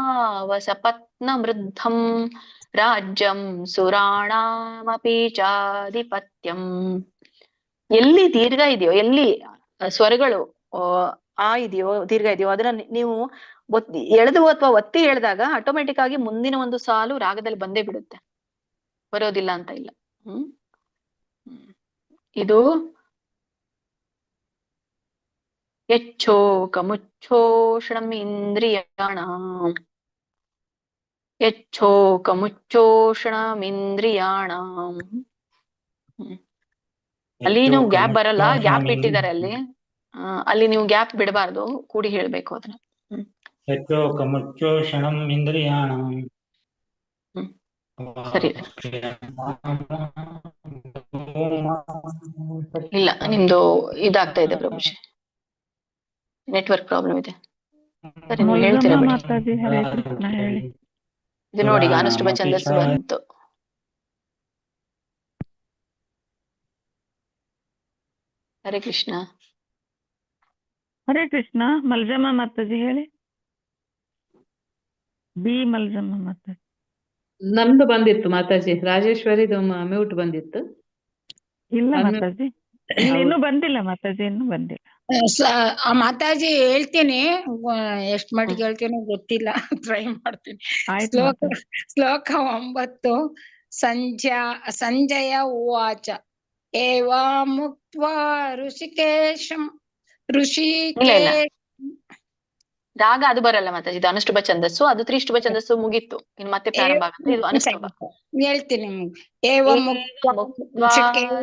ವಸಪತ್ನಮೃದ್ಧಂ ರಾಜ್ಯಂ ಸುರಾಣಾಮಪಿ ಚಾಧಿಪತ್ಯಂ. ಎಲ್ಲಿ ದೀರ್ಘ ಇದೆಯೋ, ಎಲ್ಲಿ ಸ್ವರಗಳು ಆ ಇದೆಯೋ, ದೀರ್ಘ ಇದೆಯೋ ಅದನ್ನ ನೀವು ಎಳೆದು ಅಥವಾ ಒತ್ತಿ ಎಳೆದಾಗ ಆಟೋಮೆಟಿಕ್ ಆಗಿ ಮುಂದಿನ ಒಂದು ಸಾಲು ರಾಗದಲ್ಲಿ ಬಂದೇ ಬಿಡುತ್ತೆ, ಬರೋದಿಲ್ಲ ಅಂತ ಇಲ್ಲ. ಇದು ಯಚ್ಛೋಕಮುಚ್ಚೋಷಣಂ ಇಂದ್ರಿಯಾಣಾಂ ಯಚ್ಛೋಕಮುಚ್ಚೋಷಣಮಿಂದ್ರಿಯಾಣಾಂ. ಅಲ್ಲಿ ನೀವು ಗ್ಯಾಪ್ ಬರಲ್ಲ, ಗ್ಯಾಪ್ ಇಟ್ಟಿದ್ದಾರೆ ಅಲ್ಲಿ. ಅಲ್ಲಿ ನೀವು ಗ್ಯಾಪ್ ಬಿಡಬಾರ್ದು, ಕೂಡಿ ಹೇಳ್ಬೇಕು ಅದನ್ನ. ಯಚ್ಛೋಕಮುಚ್ಚೋಷಣಂ ಇಂದ್ರಿಯಾಣಾಂ. ಸರಿ. ಇಲ್ಲ, ನಿಮ್ದು ಇದಾಗ್ತಾ ಇದೆ ಪ್ರಭುಜಿ, ನೆಟ್ವರ್ಕ್ ಪ್ರಾಬ್ಲಮ್ ಇದೆ. ಸರಿ, ನೀವು ಹೇಳ್ತೀರಾ ಬಿಡಿ. ಇದು ನೋಡಿ, ಈಗ ಅನುಷ್ಠುಭ ಛಂದಸ್ಸು ಬಂತು. ಹರೇ ಕೃಷ್ಣ. ಹರೇ ಕೃಷ್ಣ. ಮಲ್ಜಮ್ಮ ಮಾತಾಜಿ ಹೇಳಿ. ಬಿ ಮಲ್ಜಮ್ಮ ಮಾತಾಜಿ. ನಮ್ದು ಬಂದಿತ್ತು ಮಾತಾಜಿ, ರಾಜೇಶ್ವರಿದು ಮ್ಯೂಟ್ ಬಂದಿತ್ತು. ಇಲ್ಲ ಮಾತಾಜಿ, ಇನ್ನೂ ಬಂದಿಲ್ಲ ಮಾತಾಜಿ, ಇನ್ನೂ ಬಂದಿಲ್ಲ. ಮಾತಾಜಿ ಹೇಳ್ತೀನಿ, ಎಷ್ಟ್ ಮಟ್ಟಿಗೆ ಹೇಳ್ತೀನಿ ಗೊತ್ತಿಲ್ಲ, ಟ್ರೈ ಮಾಡ್ತೀನಿ. ಶ್ಲೋಕ 9. ಸಂಜಯ ಉವಾಚ ಏವಾ ಮುಕ್ತ್ವಾ ಋಷಿಕೇಶಂ ರಾಗ ಅದು ಬರಲ್ಲ ಮಾತಾಜಿ, ಇದು ಅನುಷ್ಠುಭ ಛಂದಸ್ಸು. ಅದು ತ್ರಿಷ್ಠುಭ ಛಂದಸ್ಸು ಮುಗೀತು, ಇನ್ನು ಮತ್ತೆ ಪ್ರಾರಂಭ ಆಗುತ್ತೆ. ಇದು ಅನುಷ್ಠುಭ. ಹೇಳ್ತೀನಿ. ಏವ ಮುಕ್ತ್ವಾ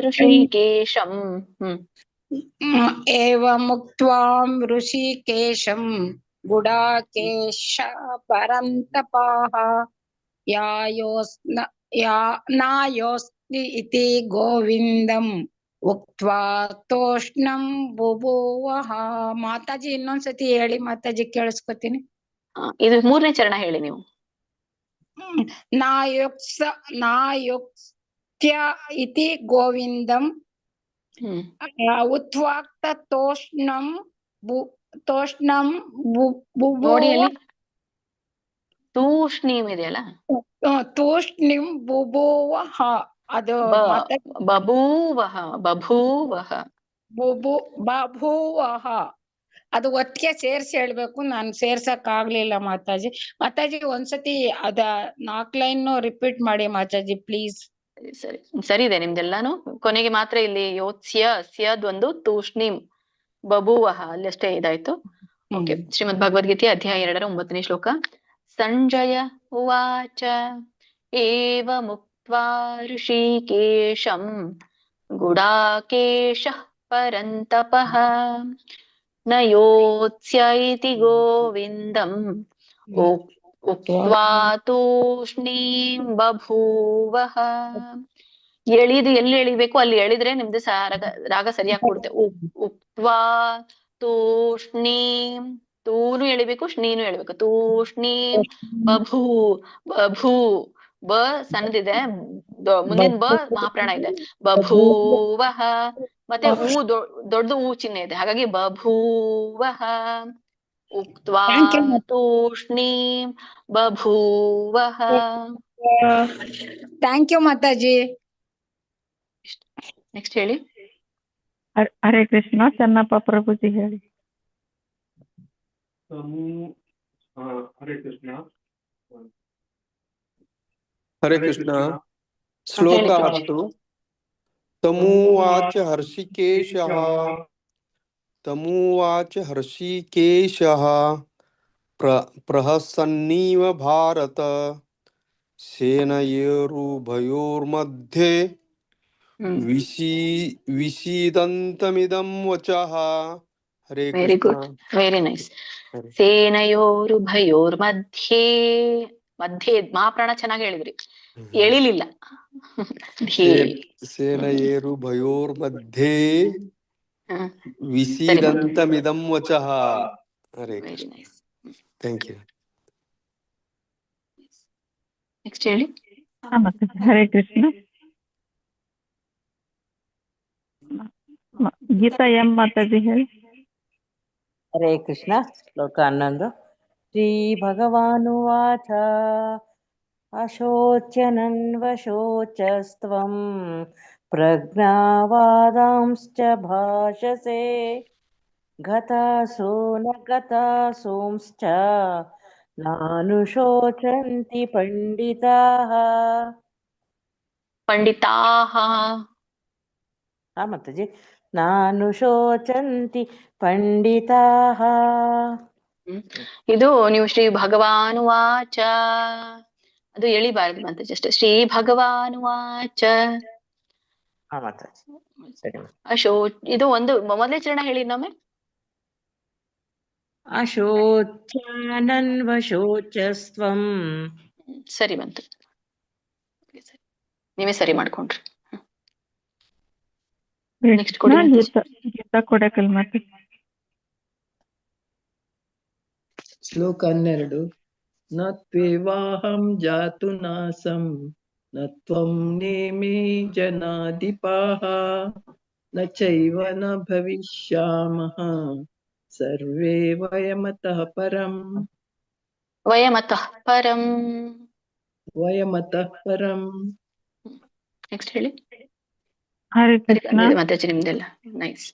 ಋಷಿಕೇಶಂ ಏವ ಮುಕ್ತ್ವಾಂ ಋಷಿಕೇಶಂ ಗುಡಾಕೇಶ ಪರಂತಪಾಃ ನಾಯೋಸ್ತಿ ಇತಿ ಗೋವಿಂದಂ ಉಕ್ತ್ವಾ ತೋಷ್ಣಂ ಬುಭುವಃ. ಮಾತಾಜಿ ಇನ್ನೊಂದ್ಸತಿ ಹೇಳಿ ಮಾತಾಜಿ, ಕೇಳಿಸ್ಕೊತೀನಿ. ಇದು ಮೂರನೇ ಚರಣ ಹೇಳಿ ನೀವು. ನಾಯುಕ್ತ್ಯ ಇತಿ ಗೋವಿಂದಂ ಉತ್ವಾಕ್ತ ತೋಷ್ಣಂ ನೋಡಿ, ಅಲ್ಲಿ ತೂಷ್ಣೀಂ ಇದೆಯಲ್ಲ, ತೂಷ್ಣಿಂ ಬುಭುವಃ. ಅದು ಬಭೂವಃ ಬಭೂವಃ. ಅದು ಒಟ್ಟಿಗೆ ಸೇರ್ಸಿ ಹೇಳ್ಬೇಕು, ನಾನು ಸೇರ್ಸಕ್ ಆಗ್ಲಿಲ್ಲ ಮಾತಾಜಿ. ಮಾತಾಜಿ ಒಂದ್ಸತಿ ಅದ 4 ಲೈನ್ ರಿಪೀಟ್ ಮಾಡಿ ಮಾತಾಜಿ ಪ್ಲೀಸ್. ಸರಿ ಸರಿ ಇದೆ ನಿಮ್ದೆಲ್ಲಾನು. ಕೊನೆಗೆ ಮಾತ್ರ ಇಲ್ಲಿ ಯೋತ್ಸ್ಯ ಸ್ಯದೊಂದು ತೂಷ್ಣಿಂ ಬಭೂವಃ ಅಲ್ಲಷ್ಟೇ ಇದಾಯ್ತು. ಓಕೆ. ಶ್ರೀಮದ್ ಭಗವದ್ಗೀತೆ ಅಧ್ಯಾಯ 2 9ನೇ ಶ್ಲೋಕ. ಸಂಜಯ ಉವಾಚ ಏವ ಮುಕ್ತ್ವಾ ಋಷಿಕೇಶಂ ಗುಡಾಕೇಶಃ ಪರಂತಪಃ ನ ಯೋತ್ಸ್ಯ ಇತಿ ಗೋವಿಂದಂ ಉಕ್ತ್ವಾ ತೂಷ್ಣೀಂ ಬಭೂವಃ. ಎಳಿದು ಎಲ್ಲಿ ಎಳಿಬೇಕು ಅಲ್ಲಿ ಎಳಿದ್ರೆ ನಿಮ್ದು ರಾಗ ಸರಿಯಾಗಿ ಕೊಡುತ್ತೆ. ಉಕ್ತ್ವಾ ತೂಷ್ಣೀಂ, ತೂನು ಎಳಿಬೇಕು, ಶ್ನೀನು ಎಳಿಬೇಕು. ತೂಷ್ಣೀಂ ಬಭೂ, ಬಭೂ ಬ ಸಣ್ಣದಿದೆ, ಮುಂದಿನ ಬ ಮಹಾಪ್ರಾಣ ಇದೆ. ಬಭೂವಃ. ಮತ್ತೆ ದೊಡ್ಡದು ಊ ಚಿಹ್ನೆ ಇದೆ, ಹಾಗಾಗಿ ಬಭೂವಃ. ಉಕ್ತ್ವಾ ತೂಷ್ಣೀಂ ಬಭೂವಃ. Thank you Mataji. ನೆಕ್ಸ್ಟ್ ಹೇಳಿ. ಹರೇ ಕೃಷ್ಣ. ಚನ್ನಪ್ಪ ಪ್ರಭುಜಿ ಹೇಳಿ. ಹರೇ ಕೃಷ್ಣ. ಹರೇ ಕೃಷ್ಣ. ಶ್ಲೋಕ 10. ತಮುವಾಚ ಹರ್ಷಿಕೇಶಃ ಪ್ರಹಸನ್ನೀವ ಭಾರತ ಸೇನಯೋರುಭಯೋರ್ಮಧ್ಯೆ ವಿಷೀದಂತಮಿದಂ ವಚಃ. Hare very Krishna. Good, very nice. ಸೇನಯೋರುಭಯೋರ್ಮಧ್ಯೆ, ಮಧ್ಯೆ ಮಹಾಪ್ರಾಣ ಚೆನ್ನಾಗಿ ಹೇಳಿದ್ರಿ, ಎಳಿಲಿಲ್ಲ. ಸೇನಯೋರುಭಯೋರ್ಮಧ್ಯೆ ವಿಷೀದಂತಮಿದಂ ವಚಃ. Hare Krishna. Thank you. Next ಹೇಳಿ. ಹರೇ ಕೃಷ್ಣ. ಗೀತಾ ಎಂ ಮಾತಾಜಿ ಹೇಳಿ. ಹರೇ ಕೃಷ್ಣ. ಶ್ಲೋಕ 11. ಶ್ರೀ ಭಗವಾನುವಾಚ ಅಶೋಚ್ಯನನ್ವಶೋಚಸ್ತ್ವಂ ಪ್ರಜ್ಞಾವಾದಾಂಶ್ಚ ಭಾಷಸೆ ಗತಾಸೋ ನ ಗತಾಸೋಂಶ್ಚ ನಾನುಶೋಚಂತಿ ಪಂಡಿತಾಃ. ಪಂಡಿತಾಃ. ಮಾತಾಜಿ. ನಾನುಶೋಚಂತಿ ಪಂಡಿತಾಃ. ಇದು ನೀವು ಶ್ರೀ ಭಗವಾನುವಾಚ ಅದು ಎಳಿಬಾರದು ಮಾತಾಜಿ, ಅಷ್ಟೇ. ಶ್ರೀ ಭಗವಾನುವಾಚ. ಇದು ಒಂದು ಮೊದಲೇ ಚರಣ ಹೇಳಿ ನಮ್ಮೆ. ಅಶೋಚ್ಯಾನನ್ವಶೋಚಸ್ತ್ವಂ. ಸರಿ ಬಂತು, ನೀವೇ ಸರಿ ಮಾಡ್ಕೊಂಡ್ರಿ. ನೆಕ್ಸ್ಟ್ ಕೊಡಿ. ಗೀತಾ ಕೊಡಕಲ್ ಮಾತು. ಶ್ಲೋಕ 12. ನ ತ್ವೇವಾಹಂ ಜಾತು ನಾಸಂ ನ ತ್ವಂ ನೇಮೇ ಜನಾಧಿಪಾಃ ನ ಚೈವ ನ ಭವಿಷ್ಯಾಮಃ ಸರ್ವೇ ವಯಮತಃ ಪರಂ. ವಯಮತಃ ಪರಂ. ವಯಮತಃ ಪರಂ. ನೆಕ್ಸ್ಟ್ ಹೇಳಿ. ಹರೇ ಕೃಷ್ಣ. ಮಾತಾಜಿ ನಿಮ್ದೆಲ್ಲ nice.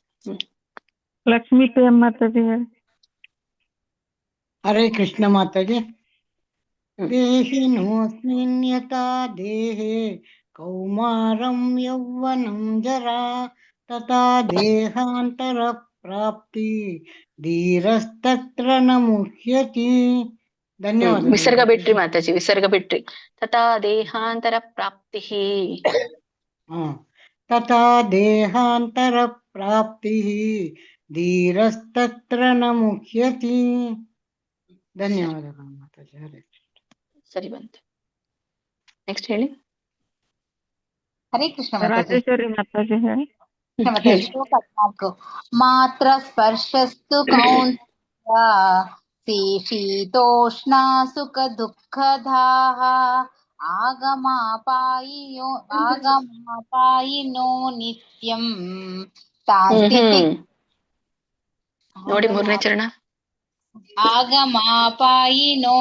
Lakshmi P M Mataji ಹೇಳಿ. ಹರೇ ಕೃಷ್ಣ ಮಾತಾಜಿ. ದೇಹಿನೋಸ್ಮಿನ್ ಯಥಾ ದೇಹೇ ಕೌಮಾರಂ ಯೌವನಂ ಜರಾ ತಥಾ ದೇಹಾಂತರ ಪ್ರಾಪ್ತಿ ಧೀರಸ್ತತ್ರ ನ ಮುಹ್ಯತಿ. ಧನ್ಯವಾದ. ವಿಸರ್ಗ ಬಿಟ್ರಿ ಮಾತಾಜಿ, ವಿಸರ್ಗ ಬಿಟ್ರಿ. ತಥಾ ದೇಹಾಂತರ ಪ್ರಾಪ್ತಿ. ತಥಾ ದೇಹಾಂತರ ಪ್ರಾಪ್ತಿ ಧೀರಸ್ತತ್ರ ನ ಮುಹ್ಯತಿ. ಧನ್ಯವಾದಗಳು ಮಾತಾಜಿ. ಹರೇ ಸರಿ ಬಂತು. ನೆಕ್ಸ್ಟ್ ಹೇಳಿ. ಹರೇ ಕೃಷ್ಣ ರಾಜೇಶ್ವರಿ ಮಾತಾಜಿ ಹೇಳಿ. ಶ್ಲೋಕ 14. ಮಾತ್ರ ಸ್ಪರ್ಶಸ್ತು ಕೌಂತೆಯ ಶೀತೋಷ್ಣ ಸುಖ ದುಃಖದಾಃ ಆಗಮಾಪಾಯಿನೋ ನಿತ್ಯಂ ತಾಂಸ್ಥಿತಿ. ನೋಡಿ ಮೂರನೇ ಚರಣ. ಆಗಮಾಪಾಯಿನೋ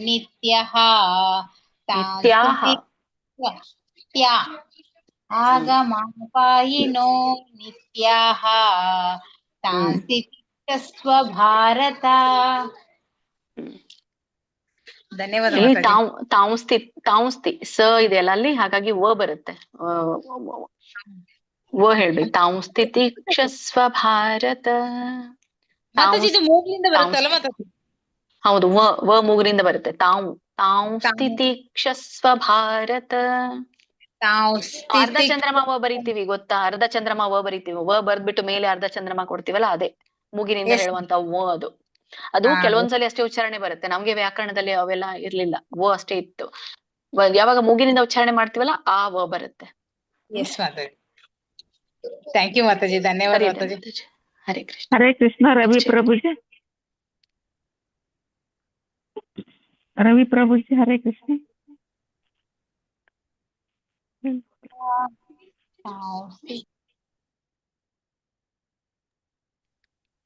ನಿತ್ಯಃ ಆಗಮಾಪಾಯಿನೋ ನಿತ್ಯಃ ತಾಂಸ್ಥಿತಿಷ್ಠಸ್ವ ಭಾರತ. ಧನ್ಯವಾದ ಇಲ್ಲಿ ಮಾತಾಜಿ. ತಾಂಸ್ತಿ ಸ ಇದೆಯಲ್ಲ ಅಲ್ಲಿ, ಹಾಗಾಗಿ ವ ಬರುತ್ತೆ. ವ ಹೇಳ್ಬೇಕು. ತಾಂಸ್ತಿ ತಿಕ್ಷಸ್ವ ಭಾರತ. ಮಾತಾಜಿ ಇದು ಮೂಗ್ಲಿಂದ ಬರುತ್ತಲ್ಲ ಮಾತಾಜಿ? ಹೌದು, ವ ಮೂಗರಿಂದ ಬರುತ್ತೆ. ತಾಂಸ್ತಿ ತಿಕ್ಷಸ್ವ ಭಾರತ. ಅರ್ಧ ಚಂದ್ರಮ ವ ಬರಿತೀವಿ ಗೊತ್ತಾ? ಅರ್ಧ ಚಂದ್ರಮ ವ ಬರಿತೀವಿ. ವ ಬರ್ದ್ಬಿಟ್ಟು ಮೇಲೆ ಅರ್ಧ ಚಂದ್ರಮ ಕೊಡ್ತೀವಲ್ಲ, ಅದೇ ಮೂಗಿನಿಂದ ಹೇಳುವಂತ ವ. ಅದು ಕೆಲವೊಂದ್ಸಲಿ ಅಷ್ಟೇ ಉಚ್ಚಾರಣೆ ಬರುತ್ತೆ. ನಮ್ಗೆ ವ್ಯಾಕರಣದಲ್ಲಿ ಅವೆಲ್ಲ ಇರ್ಲಿಲ್ಲ, ವ ಅಷ್ಟೇ ಇತ್ತು. ಯಾವಾಗ ಮೂಗಿನಿಂದ ಉಚ್ಚಾರಣೆ ಮಾಡ್ತೀವಲ್ಲ ಆ ವ ಬರುತ್ತೆ. Yes Mataji. Thank you Mataji, ಧನ್ಯವಾದ ಮಾತಾಜಿ. ಹರೇ ಕೃಷ್ಣ. ಹರೇ ಕೃಷ್ಣ. ರವಿ ಪ್ರಭುಜಿ, ರವಿ ಪ್ರಭುಜಿ, ಹರೇ ಕೃಷ್ಣ.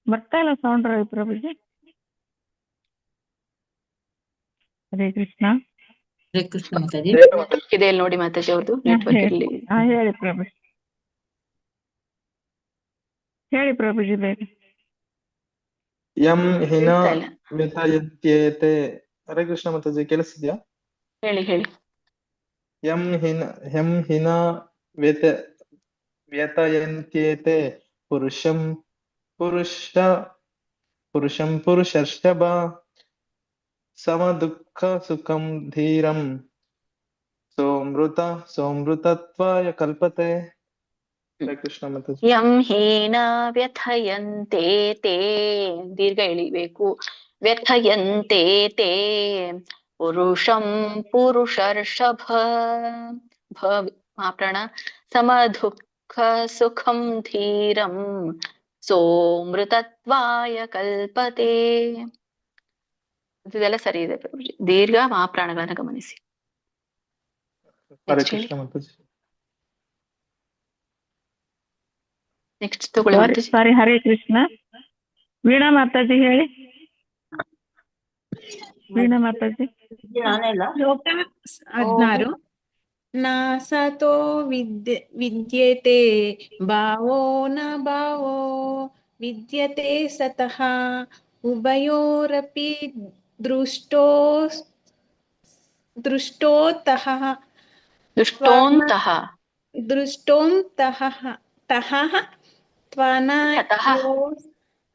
ಬರ್ತಾ ಇಲ್ಲ ಸೌಂಡ್ ರವಿ ಪ್ರಭುಜಿ. ಹರೇ ಕೃಷ್ಣ. ಹರೇ ಕೃಷ್ಣ ಮಾತಾಜಿ. ಇದೆ ನೋಡಿ ಮಾತಾಜಿ ಅವ್ರದ್ದು ನೆಟ್ವರ್ಕ್ ಇರ್ಲಿ. ಹೇಳಿ ಪ್ರಭುಜಿ, ಹೇಳಿ ಪ್ರಭುಜಿ ಬೇಗ. ಯಂ ಹಿನ ವ್ಯಥಯಂತ್ಯೇತೆ. ಹರೇ ಕೃಷ್ಣ ಮಾತಾಜಿ, ಕೇಳಿಸ್ತಿದ್ಯಾ? ಹೇಳಿ. ಯಂ ಹಿನ ವ್ಯಥಯಂತ್ಯೇತೆ ಪುರುಷಂ ಪುರುಷರ್ಷಭ ಸಮ ದುಃಖ ಸುಖಂ ಧೀರಂ ಸೋಮೃತತ್ವಾಯ ಕಲ್ಪತೆ. ಹರೇ ಕೃಷ್ಣ ಮಾತಾಜಿ. ಯಂ ಹೀನ ವ್ಯಥಯಂತೆ ತೇ, ದೀರ್ಘ ಎಳಿಬೇಕು. ವ್ಯಥಯಂತೆ ತೇ ಪುರುಷಂ ಪುರುಷರ್ಷಭ, ಪ್ರಾಣ. ಸಮ ದುಃಖ ಸುಖಂ ಧೀರಂ ಸೋಮೃತತ್ವಾಯ ಕಲ್ಪತೆ. ಇದೆಲ್ಲ ಸರಿ ಇದೆ ಪ್ರಭುಜಿ. ದೀರ್ಘ ಮಹಾಪ್ರಾಣಗಳನ್ನ ಗಮನಿಸಿ. ಹರೇ ಕೃಷ್ಣ ಮಾತಾಜಿ. ನೆಕ್ಸ್ಟ್ ತಗೊಳ್ಳಿ. ಸಾರಿ, ಹರೇ ಕೃಷ್ಣ. ವೀಣಾ ಮಾತಾಜಿ ಹೇಳಿ. ವೀಣಾ ಮಾತಾಜಿ. 16. ನ ಸತೋ ವಿದ್ಯತೆ ಭಾವೋ ನ ಭಾವೋ ವಿದ್ಯತೆ ಸತಃ ಉಭಯೋರಪಿ ದೃಷ್ಟೋಂತಃ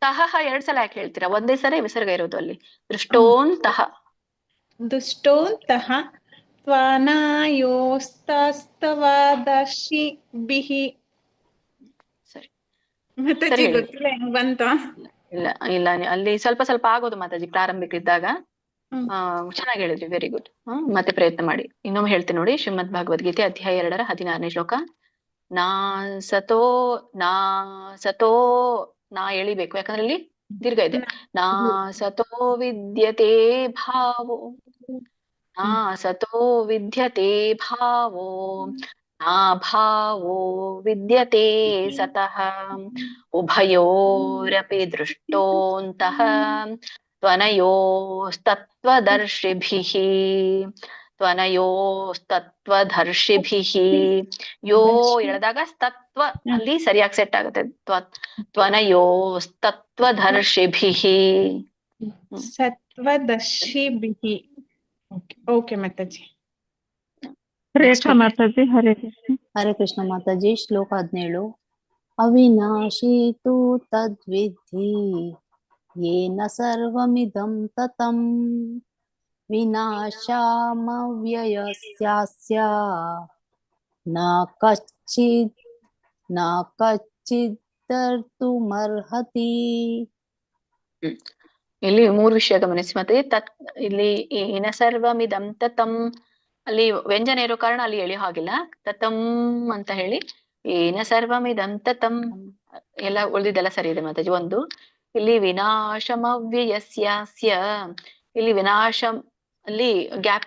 ತಹ 2 ಸಲ ಯಾಕೆ ಹೇಳ್ತೀರಾ? ಒಂದೇ ಸಲ ವಿಸರ್ಗ ಇರೋದು ಅಲ್ಲಿ. ದೃಷ್ಟೋಂತಃ ತ್ವನಯೋಸ್ತಸ್ತವಾದರ್ಶಿಭಿಃ. ಸರಿ. ಮಾತಾಜಿ ಗೊತ್ತಿಲ್ಲ ಹೆಂಗ್ ಬಂತ? ಇಲ್ಲ ಅಲ್ಲಿ ಸ್ವಲ್ಪ ಆಗೋದು ಮಾತಾಜಿ ಪ್ರಾರಂಭಿಕಿದ್ದಾಗ. ಚೆನ್ನಾಗಿ ಹೇಳಿದ್ರಿ, ವೆರಿ ಗುಡ್. ಮತ್ತೆ ಪ್ರಯತ್ನ ಮಾಡಿ. ಇನ್ನೊಮ್ಮೆ ಹೇಳ್ತೀನಿ ನೋಡಿ. ಶ್ರೀಮದ್ ಭಗವದ್ಗೀತೆ ಅಧ್ಯಾಯ 2 16ನೇ ಶ್ಲೋಕ. ನಾ ಸತೋ ನಾ ಎಳಿಬೇಕು, ಯಾಕಂದ್ರೆ ಇಲ್ಲಿ ದೀರ್ಘ ಇದೆ. ನಾ ಸತೋ ವಿದ್ಯತೆ ಭಾವೋ, ನಾ ಸತೋ ವಿದ್ಯತೆ ಭಾವೋ ನಾ ಭಾವೋ ವಿದ್ಯತೆ ಸತಃ ಉಭಯೋರಪಿ ದೃಷ್ಟೋಂತಃ ತ್ವನಯೋಸ್ತತ್ವದರ್ಶಿಭಿಃ. ಯೋ ಎಳೆದಾಗ ತತ್ವ ಅಲ್ಲಿ ಸರಿಯಾಗಿ ಸೆಟ್ ಆಗುತ್ತೆ. ತ್ವನಯೋಸ್ತತ್ವದರ್ಶಿಭಿಃ. ಸತ್ವದರ್ಶಿಭಿಃ. ಓಕೆ ಮಾತಾಜಿ. ರೇಖಾ ಮಾತಾಜಿ. ಹರೇ ಕೃಷ್ಣ. ಹರೇ ಕೃಷ್ಣ ಮಾತಾಜಿ. ಶ್ಲೋಕ 17. ಅವಿನಾಶಿ ತು ತದ್ವಿಧಿ ಯೇನ ಸರ್ವಮಿದಂ ತತಂ ವಿನಾಶಾಮವ್ಯಯಸ್ಯಾಸ್ಯ ನ ಕಚ್ಚಿದರ್ತುಮರ್ಹತಿ. ಇಲ್ಲಿ 3 ವಿಷಯ ಗಮನಿಸಿ. ಮತ್ತೆ ಇಲ್ಲಿ ಏನ ಸರ್ವಮಿದಂ ತತಂ, ಅಲ್ಲಿ ವ್ಯಂಜನ ಇರೋ ಕಾರಣ ಅಲ್ಲಿ ಎಳೆಯೋ ಹಾಗಿಲ್ಲ. ತತಂ ಅಂತ ಹೇಳಿ ಏನ ಸರ್ವಮಿದಂ ತತಂ, ಎಲ್ಲ ಉಳಿದಿದ್ದೆಲ್ಲ ಸರಿ ಇದೆ ಮಾತಾಜಿ. 1 ಇಲ್ಲಿ ವಿನಾಶಮವ್ಯಯಸ್ಯಾಸ್ಯ, ಇಲ್ಲಿ ವಿನಾಶ ಅಲ್ಲಿ ಗ್ಯಾಪ್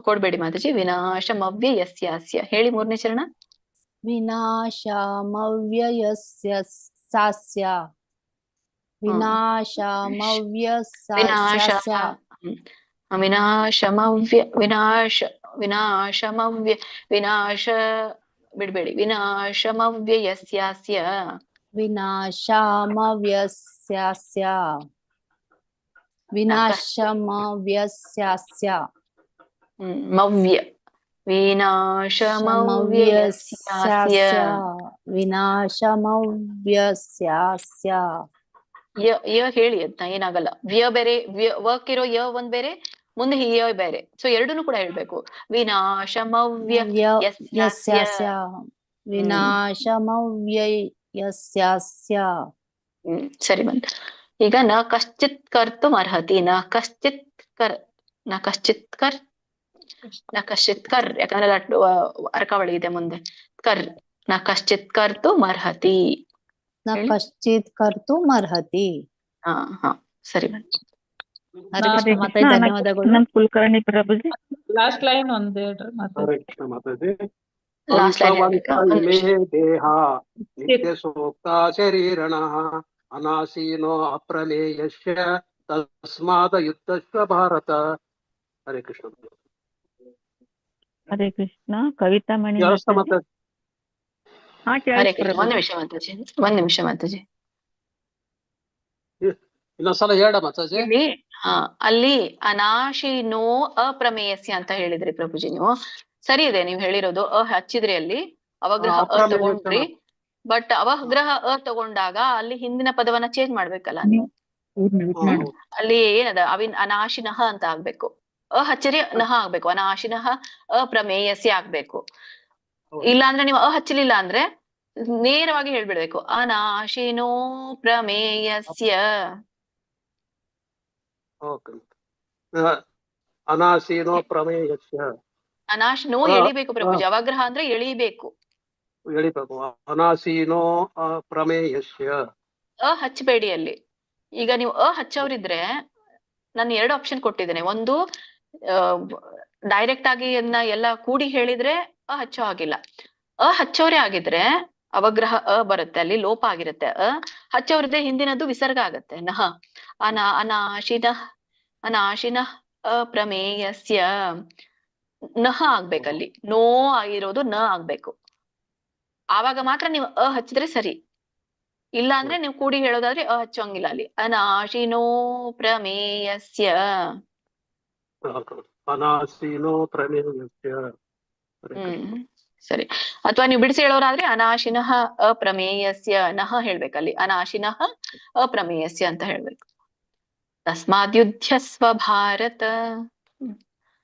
ಕೊಡ್ಬೇಡಿ ಮಾತಾಜಿ. ವಿನಾಶಮವ್ಯಯಸ್ಯಾಸ್ಯ ಹೇಳಿ 3ನೇ ಚರಣ. ವಿನಾಶಮವ್ಯಯಸ್ಯಾಸ್ಯ ವಿನಾಶ ಬಿಡ್ಬೇಡಿ. ವಿನಾಶಮವ್ಯಯಸ್ಯಾಸ್ಯ ವಿನಾಶಮವ್ಯಸ್ಯಾಸ್ಯ ಮವ್ಯ ವಿನಾಶಮವ್ಯಯಸ್ಯಾಸ್ಯ ವಿನಾಶಮವ್ಯಸ್ಯಾಸ್ಯ ಯ ಹೇಳಿ ಅಂತ ಏನಾಗಲ್ಲ. ವ್ಯ ಬೇರೆ, ವರ್ಕ್ ಇರೋ ಯ ಒಂದ್ ಬೇರೆ, ಮುಂದೆ ಯ ಬೇರೆ. ಸೊ ಎರಡನ್ನೂ ಕೂಡ ಹೇಳ್ಬೇಕು. ಯಸ್ಯಾಸ್ಯ ವಿನಾಶಮವ್ಯಯಸ್ಯಾಸ್ಯ. ಸರಿ ಬಂತ. ಈಗ ನ ಕಶ್ಚಿತ್ ಕರ್ತುಂ ಅರ್ಹತಿ. ನ ಕಶ್ಚಿತ್ ಕರ್ ಯಾಕಂದ್ರೆ ಅರ್ಕಾವಳಿ ಇದೆ ಮುಂದೆ. ಕರ್ ನ ಕಶ್ಚಿತ್ ಕರ್ತುಂ ಅರ್ಹತಿ. ನ ಕಶ್ಚಿತ್ ಕರ್ತುಂ ಅರ್ಹತಿ. ಹಾ ಸರಿ ಬಂತ. ಹರೇ ಕೃಷ್ಣ ಮಾತಾಜಿ, ಧನ್ಯವಾದಗಳು. ಕುಲಕರ್ಣಿ ಪ್ರಭುಜಿ, ಲಾಸ್ಟ್ ಲೈನ್ ಒಂದ್ ಹೇಳ್ರಿ ಮಾತಾಜಿ. ಹರೇ ಕೃಷ್ಣ ಮಾತಾಜಿ. ಲಾಸ್ಟ್ ಲೈನ್ ಹೇಳ್ಬೇಕಾ? ಮೇ ದೇಹ ನಿತ್ಯ ಸೂಕ್ತ ಶರೀರಣಃ ಅನಾಸೀನೋ ಅಪ್ರಮೇಯಸ್ಯ ತಸ್ಮಾದ ಯುದ್ಧಸ್ವ ಭಾರತ. ಹರೇ ಕೃಷ್ಣ. ಹರೇ ಕೃಷ್ಣ. ಕವಿತಾ ಮಣಿ ಮಾತಾಜಿ. ಹರೇ ಕೃಷ್ಣ. ಒಂದ್ ನಿಮಿಷ ಮಾತಾಜಿ. ಇನ್ನೊಂದ್ಸಲ ಹೇಳ ಮಾತಾಜಿ. ಅಲ್ಲಿ ಅನಾಶಿನೋ ಅಪ್ರಮೇಯಸ್ಯ ಅಂತ ಹೇಳಿದ್ರಿ ಪ್ರಭುಜಿ ನೀವು. ಸರಿ ಇದೆ ನೀವ್ ಹೇಳಿರೋದು. ಹಚ್ಚಿದ್ರಿ ಅಲ್ಲಿ ಅವಗ್ರಹ ತಗೊಂಡ್ರಿ. ಬಟ್ ಅವಗ್ರಹ ತಗೊಂಡಾಗ ಅಲ್ಲಿ ಹಿಂದಿನ ಪದವನ್ನ ಚೇಂಜ್ ಮಾಡ್ಬೇಕಲ್ಲ ನೀವು. ಅಲ್ಲಿ ಏನದ ಅನಾಶಿನಃ ಅಂತ ಆಗ್ಬೇಕು. ಹಚ್ಚರಿ ನಹ ಆಗ್ಬೇಕು. ಅನಾಶಿನಃ ಅಪ್ರಮೇಯಸ್ಯ ಆಗ್ಬೇಕು. ಇಲ್ಲ ಅಂದ್ರೆ ನೀವು ಹಚ್ಚಲಿಲ್ಲ ಅಂದ್ರೆ ನೇರವಾಗಿ ಹೇಳ್ಬಿಡ್ಬೇಕು. ಅನಾಶಿನೋ ಪ್ರಮೇಯಸ್ಯ. ಅನಾಸೀನೋ ಪ್ರಮೇಯಸ್ಯ. ಅನಾಶಿನೋ ಎಳಿಬೇಕು ಪ್ರಭುಜಿ. ಅವಗ್ರಹ ಅಂದ್ರೆ ಎಳಿಬೇಕು. ಅನಾಸೀನೋ ಪ್ರಮೇಯಸ್ಯ. ಹಚ್ಚಬೇಡಿ ಅಲ್ಲಿ. ಈಗ ನೀವು ಹಚ್ಚೋರಿದ್ರೆ ನಾನು 2 ಆಪ್ಷನ್ ಕೊಟ್ಟಿದ್ದೇನೆ. ಒಂದು ಡೈರೆಕ್ಟ್ ಆಗಿ ಎಲ್ಲ ಕೂಡಿ ಹೇಳಿದ್ರೆ ಹಚ್ಚೋ ಆಗಿಲ್ಲ. ಹಚ್ಚೋರೆ ಆಗಿದ್ರೆ ಅವಗ್ರಹ ಬರುತ್ತೆ, ಅಲ್ಲಿ ಲೋಪ ಆಗಿರುತ್ತೆ. ಹಚ್ಚೋರಿದ್ರೆ ಹಿಂದಿನದ್ದು ವಿಸರ್ಗ ಆಗತ್ತೆ. ನಹ ಅನಾಶಿನಃ ಅಪ್ರಮೇಯಸ್ಯ. ನಹ ಆಗ್ಬೇಕಲ್ಲಿ. ನೋ ಆಗಿರೋದು ನ ಆಗ್ಬೇಕು. ಆವಾಗ ಮಾತ್ರ ನೀವು ಹಚ್ಚಿದ್ರೆ ಸರಿ. ಇಲ್ಲ ಅಂದ್ರೆ ನೀವು ಕೂಡಿ ಹೇಳೋದಾದ್ರೆ ಹಚ್ಚೋಂಗಿಲ್ಲ ಅಲ್ಲಿ. ಅನಾಶಿನೋ ಪ್ರಮೇಯಸ್ಯ. ಅನಾಸೀನೋ ಪ್ರಮೇಯಸ್ಯ. ಸರಿ. ಅಥವಾ ನೀವು ಬಿಡಿಸಿ ಹೇಳೋರಾದ್ರೆ ಅನಾಶಿನಃ ಅಪ್ರಮೇಯಸ್ಯ ನಹ ಹೇಳ್ಬೇಕಲ್ಲಿ. ಅನಾಶಿನಃ ಅಪ್ರಮೇಯಸ್ಯ ಅಂತ ಹೇಳ್ಬೇಕು. ತಸ್ಮಾದ್ ಯುದ್ಧಸ್ವ ಭಾರತ.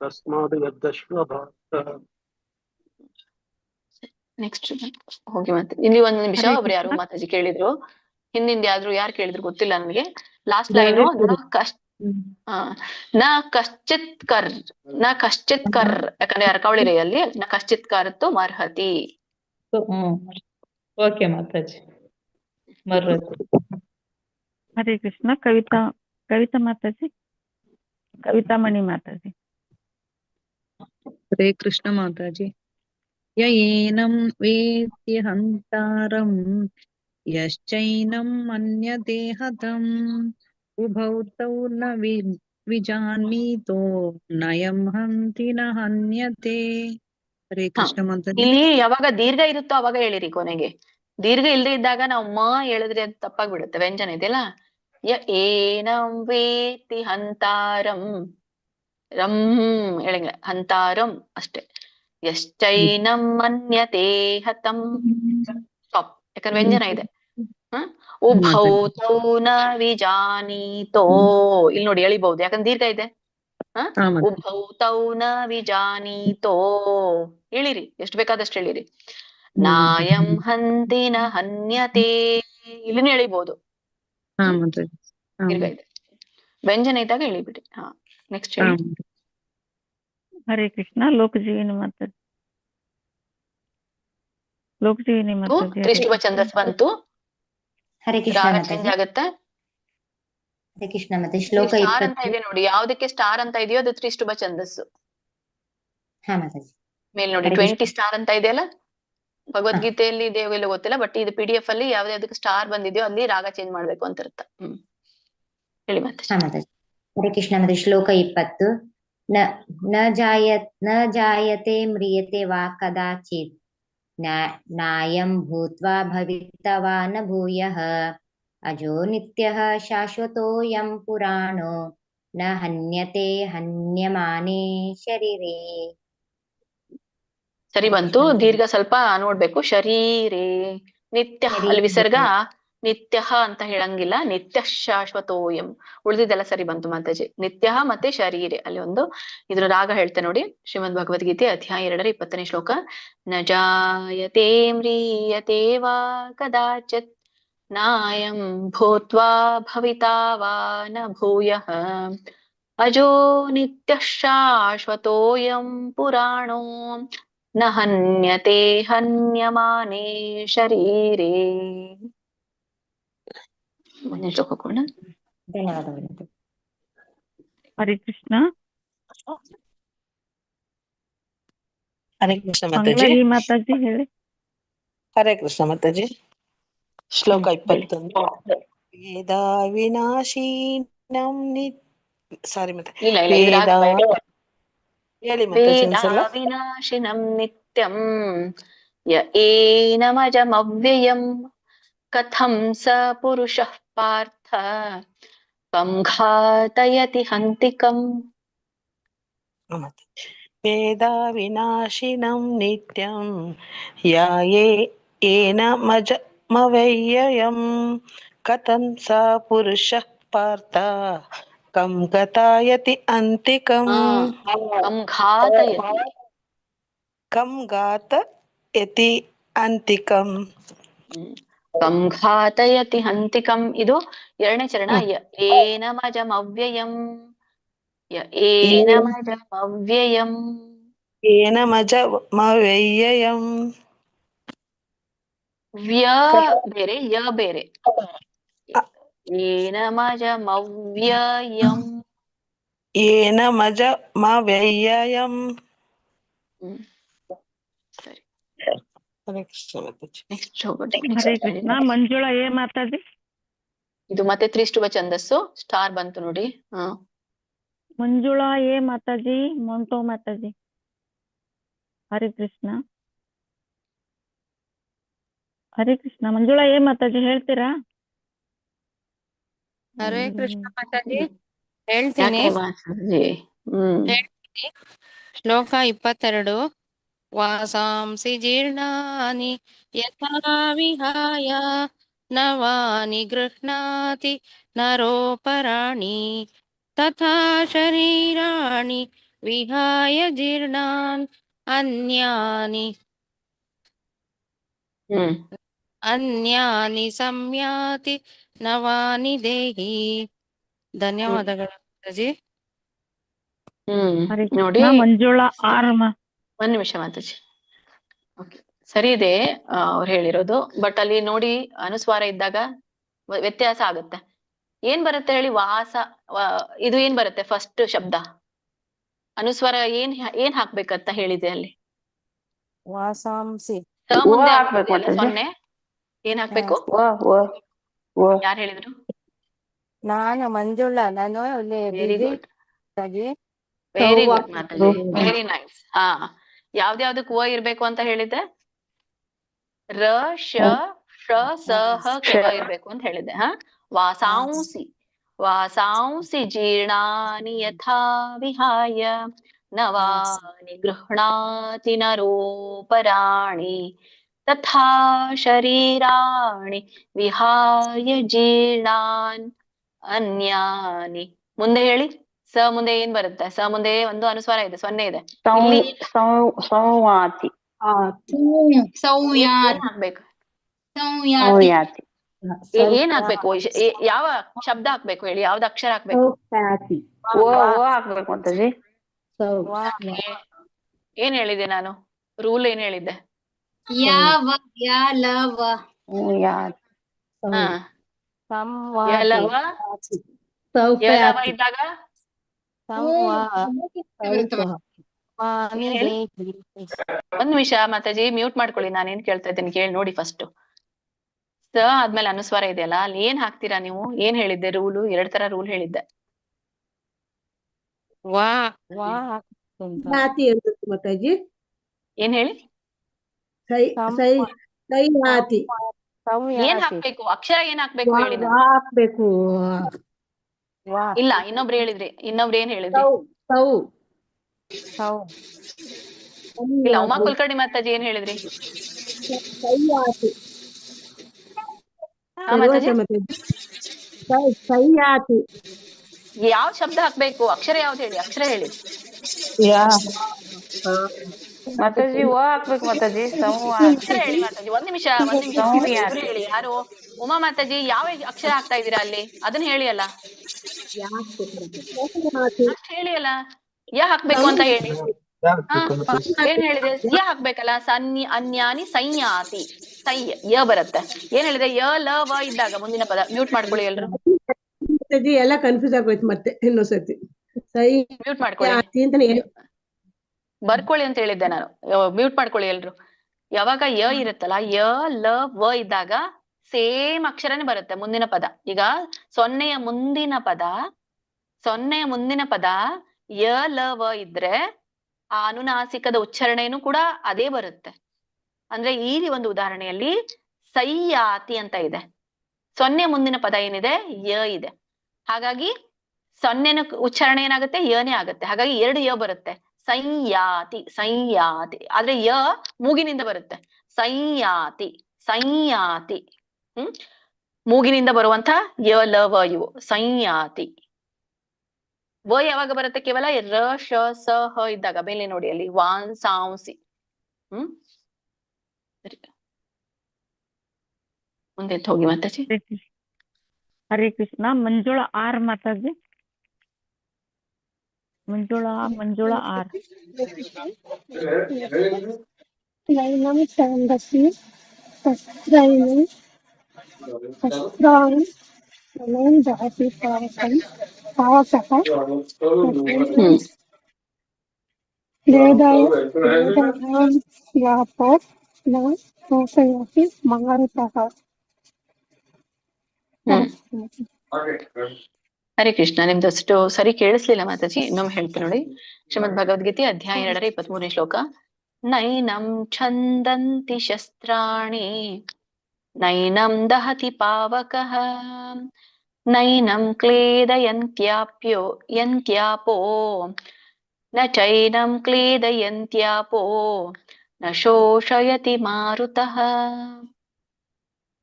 ತಸ್ಮಾದ್ ಯುದ್ಧಸ್ವ ಭಾರತ. ನೆಕ್ಸ್ಟ್ ಹೋಗಿ ಮತ್ತೆ ಇಲ್ಲಿ 1 ನಿಮಿಷ. ಒಬ್ರು ಯಾರು ಮಾತಾಜಿ ಕೇಳಿದ್ರು. ಹಿಂದಿಂದ ಯಾರು ಕೇಳಿದ್ರು ಗೊತ್ತಿಲ್ಲ ನನಗೆ. ಲಾಸ್ಟ್ ಲೈನು ನ ಕಶ್ಚಿತ್ ಕರ್. ಯಾಕಂದ್ರೆ ಅರ್ಕಾವಳಿ ರೇಯಲ್ಲಿ ನ ಕಶ್ಚಿತ್ ಕರ್ತು ಮರ್ಹತಿ. ಓಕೆ ಮಾತಾಜಿ. ಮರ್ಹತಿ. ಹರೇ ಕೃಷ್ಣ. ಕವಿತಾ ಮಾತಾಜಿ. ಕವಿತಾ ಮಣಿ ಮಾತಾಜಿ. ಹರೇ ಕೃಷ್ಣ ಮಾತಾಜಿ. ಯೇನಂ ವೇತ್ತಿ ಹಂತಾರಂ ಯಶ್ಚೈನಂ ಮನ್ಯತೆ ಹತಂ ಉಭೌ ತೌ ನ ವಿಜಾನೀತೋ ನಯಂ ಹಂತಿ ನ ಹನ್ಯತೆ. ಹರೇ ಕೃಷ್ಣ ಮಾತಾಜಿ. ಇಲ್ಲಿ ಯಾವಾಗ ದೀರ್ಘ ಇರುತ್ತೋ ಅವಾಗ ಹೇಳಿರಿ ಕೊನೆಗೆ. ದೀರ್ಘ ಇಲ್ದೇ ಇದ್ದಾಗ ನಾವು ಹೇಳಿದ್ರೆ ಅದು ತಪ್ಪಾಗ್ಬಿಡುತ್ತೆ. ವ್ಯಂಜನ ಇದೆಯಲ್ಲ. ಏನಂ ವೇತ್ತಿ ಹಂತಾರಂ. ರಂ ಹೇಳಿಂಗ ಹಂತಾರಂ ಅಷ್ಟೇ. ಯಶ್ಚೈನಂ ಮನ್ಯತೆ ಹತಂ. ಸ್ಟಾಪ್. ಯಾಕಂದ್ರೆ ವ್ಯಂಜನ ಇದೆ. ಉಭೌ ತೌ ನ ವಿಜಾನೀತೋ. ಇಲ್ಲಿ ನೋಡಿ ಎಳಿಬಹುದು, ಯಾಕಂದ್ರೆ ದೀರ್ಘ ಇದೆ. ಉಭೌ ತೌ ನ ವಿಜಾನೀತೋ. ಹೇಳಿರಿ, ಎಷ್ಟು ಬೇಕಾದಷ್ಟು ಹೇಳಿರಿ. ನಾಯಂ ಹಂತಿ ನ ಹನ್ಯತೆ. ಇಲ್ಲಿನೂ ಎಳಿಬಹುದು, ದೀರ್ಘ ಇದೆ. ವ್ಯಂಜನ ಇದ್ದಾಗ ಎಳಿಬಿಡಿ. ನೆಕ್ಸ್ಟ್ ಹೇಳಿ. ಹರೇ ಕೃಷ್ಣ. ಲೋಕಜೀವಿನಿ ಮಾತಾಜಿ. ಲೋಕಜೀವಿನಿ ಮಾತಾಜಿ. ತ್ರಿಷ್ಟುಭ ಛಂದಸ್ ಬಂತು. ಹರೇ ಕೃಷ್ಣ ರಾಗ ಮಾತಾಜಿ. ಚೇಂಜ್ ಆಗುತ್ತೆ. ಹರೇ ಕೃಷ್ಣ ಮತ್ತೆ ಶ್ಲೋಕ ಸ್ಟಾರ್ ಅಂತ ಇದೆ ನೋಡಿ. ಯಾವ್ದಕ್ಕೆ ಸ್ಟಾರ್ ಅಂತ ಇದೆಯೋ ಅದು ತ್ರಿಷ್ಟುಭ ಛಂದಸ್ಸು. ಹಾ ಮಾತಾಜಿ. ಮೇಲ್ ನೋಡಿ 20 ಸ್ಟಾರ್ ಅಂತ ಇದೆಯಲ್ಲ. ಭಗವದ್ಗೀತೆಯಲ್ಲಿ ಇದೆಯೋ ಇಲ್ಲೋ ಗೊತ್ತಿಲ್ಲ, ಬಟ್ ಇದು PDF ಅಲ್ಲಿ ಯಾವ್ದಕ್ಕೆ ಸ್ಟಾರ್ ಬಂದಿದೆಯೋ ಅಲ್ಲಿ ರಾಗ ಚೇಂಜ್ ಮಾಡ್ಬೇಕು ಅಂತ ಇರುತ್ತೆ. ಹೇಳಿ ಮತ್ತೆ. ಹಾ ಮಾತಾಜಿ. ಹರೇ ಕೃಷ್ಣ ಮತ್ತೆ ಶ್ಲೋಕ 20. ನ ಜಾಯತೆ ಮ್ರಿಯತೆ ವಾ ಕದಾಚಿತ್ ನಾಯಂ ಭೂತ್ವಾ ಭವಿತವಾ ನ ಭೂಯಃ ಅಜೋ ನಿತ್ಯಃ ಶಾಶ್ವತೋಯಂ ಪುರಾಣೋ ನ ಹನ್ಯತೆ ಹನ್ಯಮಾನೇ ಶರೀರೇ. ಸರಿ ಬಂತು. ದೀರ್ಘ ಸ್ವಲ್ಪ ನೋಡ್ಬೇಕು. ಶರೀರೇ ನಿತ್ಯ, ಅಲ್ಲಿ ವಿಸರ್ಗ ನಿತ್ಯ ಅಂತ ಹೇಳಂಗಿಲ್ಲ, ನಿತ್ಯ ಶಾಶ್ವತೋಯಂ. ಉಳಿದಿದ್ದೆಲ್ಲ ಸರಿ ಬಂತು ಮಾತಾಜಿ. ನಿತ್ಯ ಮತ್ತೆ ಶರೀರೆ ಅಲ್ಲಿ ಒಂದು ಇದ್ರ ರಾಗ ಹೇಳ್ತೆ ನೋಡಿ. ಶ್ರೀಮದ್ ಭಗವದ್ಗೀತೆ ಅಧ್ಯಾಯ 2 20ನೇ ಶ್ಲೋಕ. ನ ಜಾಯತೆ ಮ್ರಿಯತೆ ವಾ ಕದಾಚಿತ್ ನಾಯಂ ಭೂತ್ವಾ ಭವಿತಾ ವಾ ನ ಭೂಯಃ ಅಜೋ ನಿತ್ಯ ಶಾಶ್ವತೋಯಂ ಪುರಾಣೋ ನ ಹನ್ಯತೆ ಹನ್ಯಮಾನೇ ಶರೀರೇ. ಮುಂದಿನ ಶ್ಲೋಕ ಕೂಡ. ಧನ್ಯವಾದಗಳು. ಹರೇ ಕೃಷ್ಣ. ಹರೇ ಕೃಷ್ಣ ಮಾತಾಜಿ. ಮಂಗಳಾಗಿ ಮಾತಾಜಿ ಹೇಳಿ. ಹರೇ ಕೃಷ್ಣ ಮಾತಾಜಿ. ಶ್ಲೋಕ 21. ವೇದ ವಿನಾಶೀನಂ ಸಾರಿ ಮತ್ತೆ ಇಲ್ಲ ಇಲ್ಲ, ಇದು ರಾಗ ಬೇಡ. ಹೇಳಿ ಮಾತಾಜಿ ವೇದ ಒಂದ್ಸಲ. ವಿನಾಶಿನಂ ನಿತ್ಯಂ ಯ ಏನಮಜಮವ್ಯಯಂ ಕಥಂ ಸ ಪುರುಷಃ ಪಾರ್ಥ ಕಂ ಘಾತಯತಿ ಹಂತಿಕಂ. ವೇದ ವಿನಾಶಿನಂ ನಿತ್ಯಂ ಯಾ ಏನಮಜಮವ್ಯಯಂ ಕಥಂ ಸ ಪುರುಷಃ ಪಾರ್ಥ ಕಂ ಗತಾಯತಿ ಅಂತಿಕಂ. ಕಂ ಘಾತಯತಿ ಕಂ ಘಾತಯತಿ ಅಂತಿಕಂ. ಕಂ ಘಾತಯತಿ ಹಂತಿಕಂ. ಇದು ಎರಡನೇ ಚರಣ. ಯ ಏನಮಜಮವ್ಯಯಂ ಯ ಏನಮಜಮವ್ಯಯಂ ಏನಮಜಮವ್ಯಯಂ. ವ್ಯ ಬೇರೆ ಯ ಬೇರೆ. ಏನಮಜಮವ್ಯಯಂ ಏನಮಜಮವ್ಯಯಂ. ಸರಿ. ಹರೇ ಕೃಷ್ಣ ಮಾತಾಜಿ. ನೆಕ್ಸ್ಟ್ ಹರೇ ಕೃಷ್ಣ. ಮಂಜುಳಾ ಏ ಮಾತಾಜಿ. ಇದು ಮತ್ತೆ ತ್ರಿಷ್ಟುಭ ಛಂದಸ್ಸು. ಸ್ಟಾರ್ ಬಂತು ನೋಡಿ. ಮಂಜುಳಾ ಏ ಮಾತಾಜಿ. ಮೊಂಟೋ ಮಾತಾಜಿ. ಹರೇ ಕೃಷ್ಣ. ಹರೇ ಕೃಷ್ಣ. ಮಂಜುಳಾ ಏ ಮಾತಾಜಿ ಹೇಳ್ತೀರಾ? ಹರೇ ಕೃಷ್ಣ ಮಾತಾಜಿ ಹೇಳ್ತೀನಿ. ಹೇಳ್ತೀನಿ. ಶ್ಲೋಕ 22. ವಾಸಾಂಸಿ ಜೀರ್ಣಾನಿ ಯಥಾ ವಿಹಾಯ ನವಾನಿ ಗೃಹ್ಣಾತಿ ನರೋಪರಾಣಿ ತಥಾ ಶರೀರಾಣಿ ವಿಹಾಯ ಜೀರ್ಣಾನ್ ಅನ್ಯಾನಿ ಸಂಯಾತಿ ನವಾನಿ ದೇಹಿ. ಧನ್ಯವಾದಗಳು ಮಾತಾಜಿ. ನೋಡಿ, ಮಂಜುಳಾ ಆರ್ಮ. ಒಂದ್ ನಿಮಿಷ ಮಾತಾಜಿ. ಸರಿ ಇದೆ ಅವ್ರು ಹೇಳಿರೋದು. ಬಟ್ ಅಲ್ಲಿ ನೋಡಿ ಅನುಸ್ವಾರ ಇದ್ದಾಗ ವ್ಯತ್ಯಾಸ ಆಗುತ್ತೆ. ಏನ್ ಬರುತ್ತೆ ಹೇಳಿ? ವಾಸ ಇದು ಏನ್ ಬರುತ್ತೆ? ಫಸ್ಟ್ ಶಬ್ದ ಅನುಸ್ವಾರ ಏನ್ ಹಾಕ್ಬೇಕಂತ ಹೇಳಿದೆ ಅಲ್ಲಿ? ವಾಸಾಂಸಿ ಮುಂದೆ ಸೊನ್ನೆ ಏನ್ ಹಾಕ್ಬೇಕು? ಯಾರು ಹೇಳಿದ್ರು? ನಾನು ಮಂಜುಳಾ. ನಾನು very good, very good Mataji, very nice. ಯಾವ್ದ್ಯಾವ್ದಕ್ ವ ಇರ್ಬೇಕು ಅಂತ ಹೇಳಿದ್ದೆ? ರ ಶ ಶ ಸ ಹ ಕೆ ವ ಇರ್ಬೇಕು ಅಂತ ಹೇಳಿದ್ದೆ. ವಾಸಾಂಸಿ ವಾಸಾಂಸಿ ಜೀರ್ಣಾನಿ ಯಥಾ ವಿಹಾಯ ನವಾನಿ ಗೃಹ್ಣಾತಿ ನರೋಪರಾಣಿ ತಥಾ ಶರೀರಾಣಿ ವಿಹಾಯ ಜೀರ್ಣಾನ್ ಅನ್ಯಾನಿ. ಮುಂದೆ ಹೇಳಿ. ಸ ಮುಂದೆ ಏನ್ ಬರುತ್ತೆ? ಸ ಮುಂದೆ ಒಂದು ಅನುಸ್ವಾರ ಇದೆ, ಸೊನ್ನೆ ಇದೆ. ಸಂವಾತಿ. ಏನ್ ಹಾಕ್ಬೇಕು? ಏನ್ ಹಾಕ್ಬೇಕು? ಯಾವ ಶಬ್ದ ಹಾಕ್ಬೇಕು ಹೇಳಿ? ಯಾವ್ದು ಅಕ್ಷರ ಹಾಕ್ಬೇಕು? ಹಾಕ್ಬೇಕು ಮಾತಾಜಿ. ಏನ್ ಹೇಳಿದೆ ನಾನು? ರೂಲ್ ಏನ್ ಹೇಳಿದ್ದೆ? ಯಲವ ಇದ್ದಾಗ ಒಂದ್ ನಿಮಿಷ ಮಾತಾಜಿ, ಮ್ಯೂಟ್ ಮಾಡ್ಕೊಳ್ಳಿ. ನಾನೇನ್ ಕೇಳ್ತಾ ಇದ್ದೇನೆ ಕೇಳಿ ನೋಡಿ ಫಸ್ಟ್. ಸ ಆದ್ಮೇಲೆ ಅನುಸ್ವಾರ ಇದೆಯಲ್ಲ, ಅಲ್ಲಿ ಏನ್ ಹಾಕ್ತೀರಾ ನೀವು? ಏನ್ ಹೇಳಿದ್ದೆ ರೂಲು? 2 ತರ ರೂಲ್ ಹೇಳಿದ್ದೆ. ಮಾತಾಜಿ ಏನ್ ಹೇಳಿ? ಏನ್ ಹಾಕ್ಬೇಕು? ಅಕ್ಷರ ಏನ್ ಹಾಕ್ಬೇಕು ಹೇಳಿದ? ಹಾಕ್ಬೇಕು. ವಾ ಇಲ್ಲ, ಇನ್ನೊಬ್ರು ಹೇಳಿದ್ರಿ. ಇನ್ನೊಬ್ರು ಏನ್ ಹೇಳಿದ್ರಿ? ಸೌ ಸೌ ಇಲ್ಲ, ಉಮಾ ಕುಲಕರ್ಣಿ ಮಾತಾಜಿ ಏನ್ ಹೇಳಿದ್ರಿ? ಹಾ ಮಾತಾಜಿ, ಸೈಯಾತಿ ಯಾವ ಶಬ್ದ ಹಾಕ್ಬೇಕು? ಅಕ್ಷರ ಯಾವ್ದು ಹೇಳಿ, ಅಕ್ಷರ ಹೇಳಿ. ಮಾತಾಜಿ ವ ಹಾಕ್ಬೇಕು ಮಾತಾಜಿ. ಅಕ್ಷರ ಹೇಳಿ ಮಾತಾಜಿ. ಒಂದ್ ನಿಮಿಷ ಇಬ್ರು ಹೇಳಿ. ಯಾರು? ಉಮಾ ಮಾತಾಜಿ ಯಾವ ಅಕ್ಷರ ಹಾಕ್ತಾ ಇದ್ದೀರಾ ಅಲ್ಲಿ? ಅದನ್ನ ಹೇಳಿ ಅಲ್ಲ, ಅಷ್ಟ್ ಹೇಳಿ ಅಲ್ಲ. ಯಾ ಹಾಕ್ಬೇಕು ಅಂತ ಹೇಳಿ. ಏನ್ ಹೇಳಿದೆ? ಯ ಹಾಕ್ಬೇಕಲ್ಲ. ಅನ್ಯಾನಿ ಸಂಯಾತಿ. ಸೈ ಯ ಬರುತ್ತೆ. ಏನ್ ಹೇಳಿದೆ? ಯ ಲ ವ ಇದ್ದಾಗ ಮುಂದಿನ ಪದ. ಮ್ಯೂಟ್ ಮಾಡ್ಕೊಳ್ಳಿ ಎಲ್ರು, ಎಲ್ಲ ಕನ್ಫ್ಯೂಸ್ ಆಗೋಯ್ತು ಮತ್ತೆ ಇನ್ನೊಂದ್ಸತಿ. ಮ್ಯೂಟ್ ಮಾಡ್ಕೊಳ್ಳಿ, ಬರ್ಕೊಳ್ಳಿ ಅಂತ ಹೇಳಿದ್ದೆ ನಾನು. ಮ್ಯೂಟ್ ಮಾಡ್ಕೊಳ್ಳಿ ಎಲ್ರು. ಯಾವಾಗ ಯ ಇರುತ್ತಲ್ಲ, ಯ ಲ ವ ಇದ್ದಾಗ ಸೇಮ್ ಅಕ್ಷರನೇ ಬರುತ್ತೆ ಮುಂದಿನ ಪದ. ಈಗ ಸೊನ್ನೆಯ ಮುಂದಿನ ಪದ ಯ ಲ ವ ಇದ್ರೆ ಆ ಅನುನಾಸಿಕದ ಉಚ್ಚಾರಣೆನೂ ಕೂಡ ಅದೇ ಬರುತ್ತೆ. ಅಂದ್ರೆ ಈ ಒಂದು ಉದಾಹರಣೆಯಲ್ಲಿ ಸೈಯಾತಿ ಅಂತ ಇದೆ. ಸೊನ್ನೆ ಮುಂದಿನ ಪದ ಏನಿದೆ? ಯ ಇದೆ. ಹಾಗಾಗಿ ಸೊನ್ನೆನ ಉಚ್ಚಾರಣೆ ಏನಾಗುತ್ತೆ? ಯನೇ ಆಗುತ್ತೆ. ಹಾಗಾಗಿ 2 ಯ ಬರುತ್ತೆ. ಸಂಯಾತಿ ಆದ್ರೆ ಯ ಮೂಗಿನಿಂದ ಬರುತ್ತೆ. ಸಂಯಾತಿ ಮೂಗಿನಿಂದ ಬರುವಂತ ಯ ಲ ವ ಇವು ಸಂಯಾತಿ. ವ ಯಾವಾಗ ಬರುತ್ತೆ? ಕೇವಲ ರ ಶ ಸ ಹ ಇದ್ದಾಗ. ಮೇಲೆ ನೋಡಿ ಅಲ್ಲಿ ವಾಂಸಾಂಸಿ. ಸರಿ, ಮುಂದೆ ಹೋಗಿ ಮಾತಾಜಿ. ಹರೇ ಕೃಷ್ಣ. ಮಂಜುಳಾ ಆರ್ ಮಾತಾಜಿ. ಮಂಜುಳಾ ಆರ್. ನೈನಂ ಛಂದಸಿ ತಸ್ತ್ರೈನಂ ತಸ್ತ್ರಾಣಿ ನೈನಂ ದಹತಿ ಪಾವಕಂ ಪಾವಕಃ ವೇದಾಯಾಂ ಯಾಪೋ ನ ಶೋಷಯತಿ ಮಾರುತಃ. ಹರೇ ಕೃಷ್ಣ. ನಿಮ್ದಷ್ಟು ಸರಿ ಕೇಳಿಸ್ಲಿಲ್ಲ ಮಾತಾಜಿ, ಇನ್ನೊಮ್ಮೆ ಹೇಳ್ತೀನಿ ನೋಡಿ. ಶ್ರೀಮದ್ ಭಗವದ್ಗೀತೆ ಅಧ್ಯಾಯ 2 23ನೇ ಶ್ಲೋಕ. ನೈನಂ ಛಂದಂತಿ ಶಸ್ತ್ರಾಣಿ ನೈನಂ ದಹತಿ ಪಾವಕಃ ನೈನಂ ಕ್ಲೇದಯಂತ್ಯಾಪೋ ನ ಚೈನಂ ಕ್ಲೇದಯಂತ್ಯಾಪೋ ನ ಶೋಷಯತಿ ಮಾರುತಃ.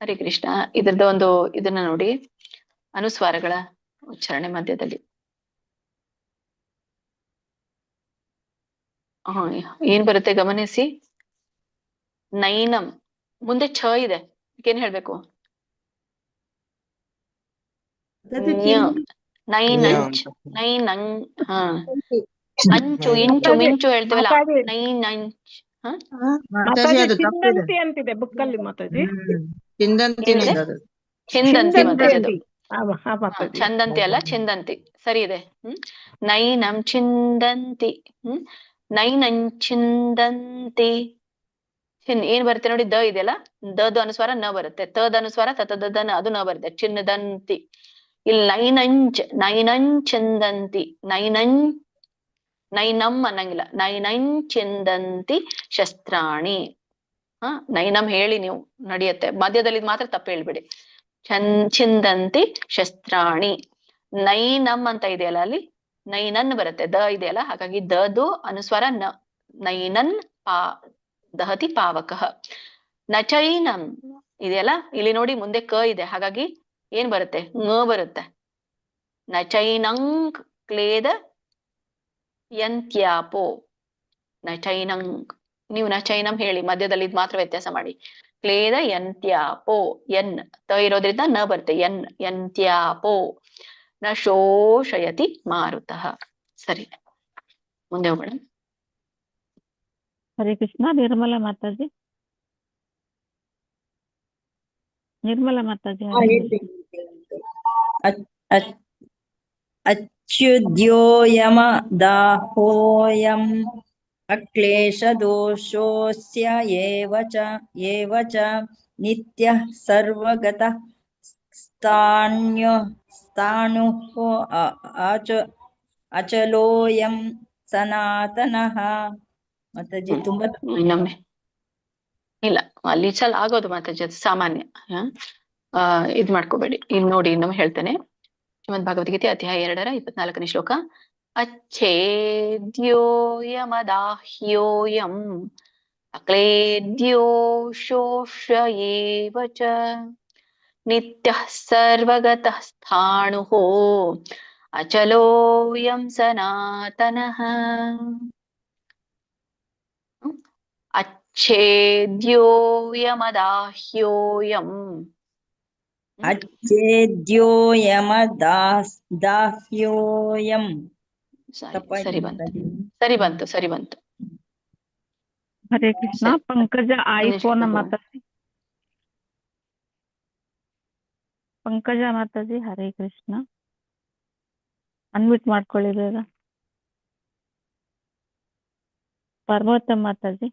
ಹರೇ ಕೃಷ್ಣ. ಇದ್ರದ್ದು ಒಂದು ಇದನ್ನ ನೋಡಿ, ಅನುಸ್ವಾರಗಳ ಉಚ್ಚಾರಣೆ ಮಧ್ಯದಲ್ಲಿ ಏನ್ ಬರುತ್ತೆ ಗಮನಿಸಿ. ನೈನಂ ಮುಂದೆ ಛ ಇದೆ, ಏನ್ ಹೇಳ್ಬೇಕು? ನೈನಂಚ್ ಹಾ, ಅಂಚು ಇಂಚು ಮಿಂಚು ಹೇಳ್ತೀವಲ್ಲ, ನೈನಂಚ್. ಚಿಂದಂತಿ ಅಂತಿದೆ ಬುಕ್ಕಲ್ಲಿ ಮಾತಾಜಿ. ಚಿಂದಂತಿ ಮಾತಾಜಿ, ಚಂದಂತಿ ಅಲ್ಲ ಚಿಂದಂತಿ. ಸರಿ ಇದೆ. ನೈನಂ ಚಿಂದಂತಿ. ನೈನಂಚಿಂದಂತಿ. ಏನ್ ಬರುತ್ತೆ ನೋಡಿ? ದ ಇದೆಯಲ್ಲ, ದದು ಅನುಸ್ವಾರ ನ ಬರುತ್ತೆ. ತದ ಅನುಸ್ವಾರ ತತದನ ಅದು ನ ಬರುತ್ತೆ. ಚಿನ್ನದಂತಿ. ಇಲ್ಲಿ ನೈನಂಚಿಂದಂತಿ. ನೈನಂ ಅನ್ನಂಗಿಲ್ಲ. ನೈನಂಚಿಂದಂತಿ ಶಸ್ತ್ರಾಣಿ. ನೈನಂ ಹೇಳಿ ನೀವು, ನಡೆಯುತ್ತೆ. ಮಧ್ಯದಲ್ಲಿ ಮಾತ್ರ ತಪ್ಪು ಹೇಳ್ಬೇಡಿ. ಚಿಂದಂತಿ ಶಸ್ತ್ರಾಣಿ. ನೈನಂ ಅಂತ ಇದೆಯಲ್ಲ, ಅಲ್ಲಿ ನೈನನ್ ಬರುತ್ತೆ. ದ ಇದೆಯಲ್ಲ, ಹಾಗಾಗಿ ದದು ಅನುಸ್ವಾರ ನ. ನೈನನ್ ದಹತಿ ಪಾವಕಃ. ನಚೈನಂ ಇದೆಯಲ್ಲ, ಇಲ್ಲಿ ನೋಡಿ ಮುಂದೆ ಕ ಇದೆ, ಹಾಗಾಗಿ ಏನ್ ಬರುತ್ತೆ? ಂಗ ಬರುತ್ತೆ. ನಚೈನಂಗ್ ಕ್ಲೇದ ಯಂತ್ಯಾಪೋ. ನಚೈನಂಗ್. ನೀವು ನಚೈನಂ ಹೇಳಿ, ಮಧ್ಯದಲ್ಲಿ ಇದು ಮಾತ್ರ ವ್ಯತ್ಯಾಸ ಮಾಡಿ. ಕ್ಲೇದ ಯಂತ್ಯಾಪೋ. ಎನ್ ತ ಇರೋದ್ರಿಂದ ನ ಬರುತ್ತೆ. ಯಂತ್ಯಾಪೋ ನ ಶೋಷಯತಿ ಮಾರುತಃ. ಸರಿ, ಮುಂದೆ ಹೋಗೋಣ. ಹರೇ ಕೃಷ್ಣ. ನಿರ್ಮಲಾ ಮಾತಾಜಿ. ಅಚ್ಯುದ್ಯೋಯಮದಾಹೋಯಂ ಅಕ್ಲೇಶದೋಷೋಸ್ಯ ಏವ ಚ ನಿತ್ಯಃ ಸರ್ವಗತಃ ಸ್ಥಾಣುಃ ಅಚಲೋಯಂ ಸನಾತನಃ. ಮಾತಾಜಿ ತುಂಬಾ ಇನ್ನೊಮ್ಮೆ. ಇಲ್ಲ, ಅಲ್ಲಿ ಚಲ ಆಗೋದು ಮಾತಾಜಿ, ಅದು ಸಾಮಾನ್ಯ. ಇದ್ ಮಾಡ್ಕೋಬೇಡಿ. ಇಲ್ಲಿ ನೋಡಿ, ಇನ್ನೊಮ್ಮೆ ಹೇಳ್ತೇನೆ. ಶ್ರೀಮದ್ ಭಗವದ್ಗೀತೆ ಅಧ್ಯಾಯ 2 24ನೇ ಶ್ಲೋಕ. अच्छेद्योऽयमदाह्योऽयं अक्लेद्यो शोष्य एव च नित्यः सर्वगतः स्थाणुः अचलोऽयं सनातनः. अच्छेद्योऽयमदाह्योऽयं अच्छेद्योऽयमदाह्योऽयं ಸರಿ ಬಂತು. ಹರೇ ಕೃಷ್ಣ. ಸರಿ. ಪಂಕಜ ಐಫೋನ್ ಮುಂದಿನ ಮಾತಾಡಿ. ಪಂಕಜ ಮಾತಾಜಿ ಹರೇ ಕೃಷ್ಣ. ಅನ್ಮ್ಯೂಟ್ ಮಾಡ್ಕೊಳ್ಳಿ ಬೇಗ. ಪಾರ್ವತಮ್ಮ ಮಾತಾಜಿ.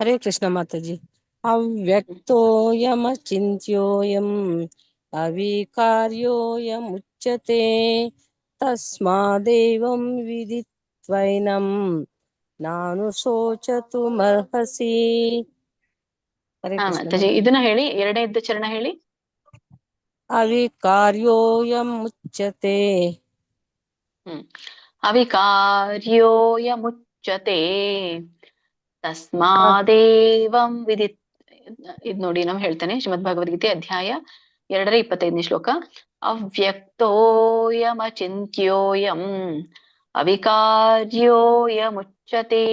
ಹರೇ ಕೃಷ್ಣ ಮಾತಾಜಿ. ಅವ್ಯಕ್ತೋಯಮಚಿಂತ್ಯೋಯಂ ಅವಿಕಾರ್ಯೋಯಮುಚ್ಯತೆ ತಸ್ಮಾದೇವಂ ವಿದಿತ್ವೈನಂ ನಾನು ಶೋಚತುಮರ್ಹಸಿ. ಹರೇ ಕೃಷ್ಣ ಮಾತಾಜಿ, ಇದನ್ನ ಹೇಳಿ, ಎರಡನೇ ಇದ್ದ ಚರಣ ಹೇಳಿ. ಅವಿಕಾರ್ಯೋಯಮುಚ್ಯತೆ. ಅವಿಕಾರ್ಯೋಯಮುಚ್ಯತೆ ತಸ್ಮಾದೇವಂ ವಿದಿತ್. ಇದ್ ನೋಡಿ, ನಾವು ಹೇಳ್ತೇನೆ. ಶ್ರೀಮದ್ ಭಗವದ್ಗೀತೆ ಅಧ್ಯಾಯ 2 25ನೇ ಶ್ಲೋಕ. ಅವ್ಯಕ್ತೋಯಮಚಿಂತ್ಯೋಯಂ ಅವಿಕಾರ್ಯೋಯಮುಚ್ಯತೆ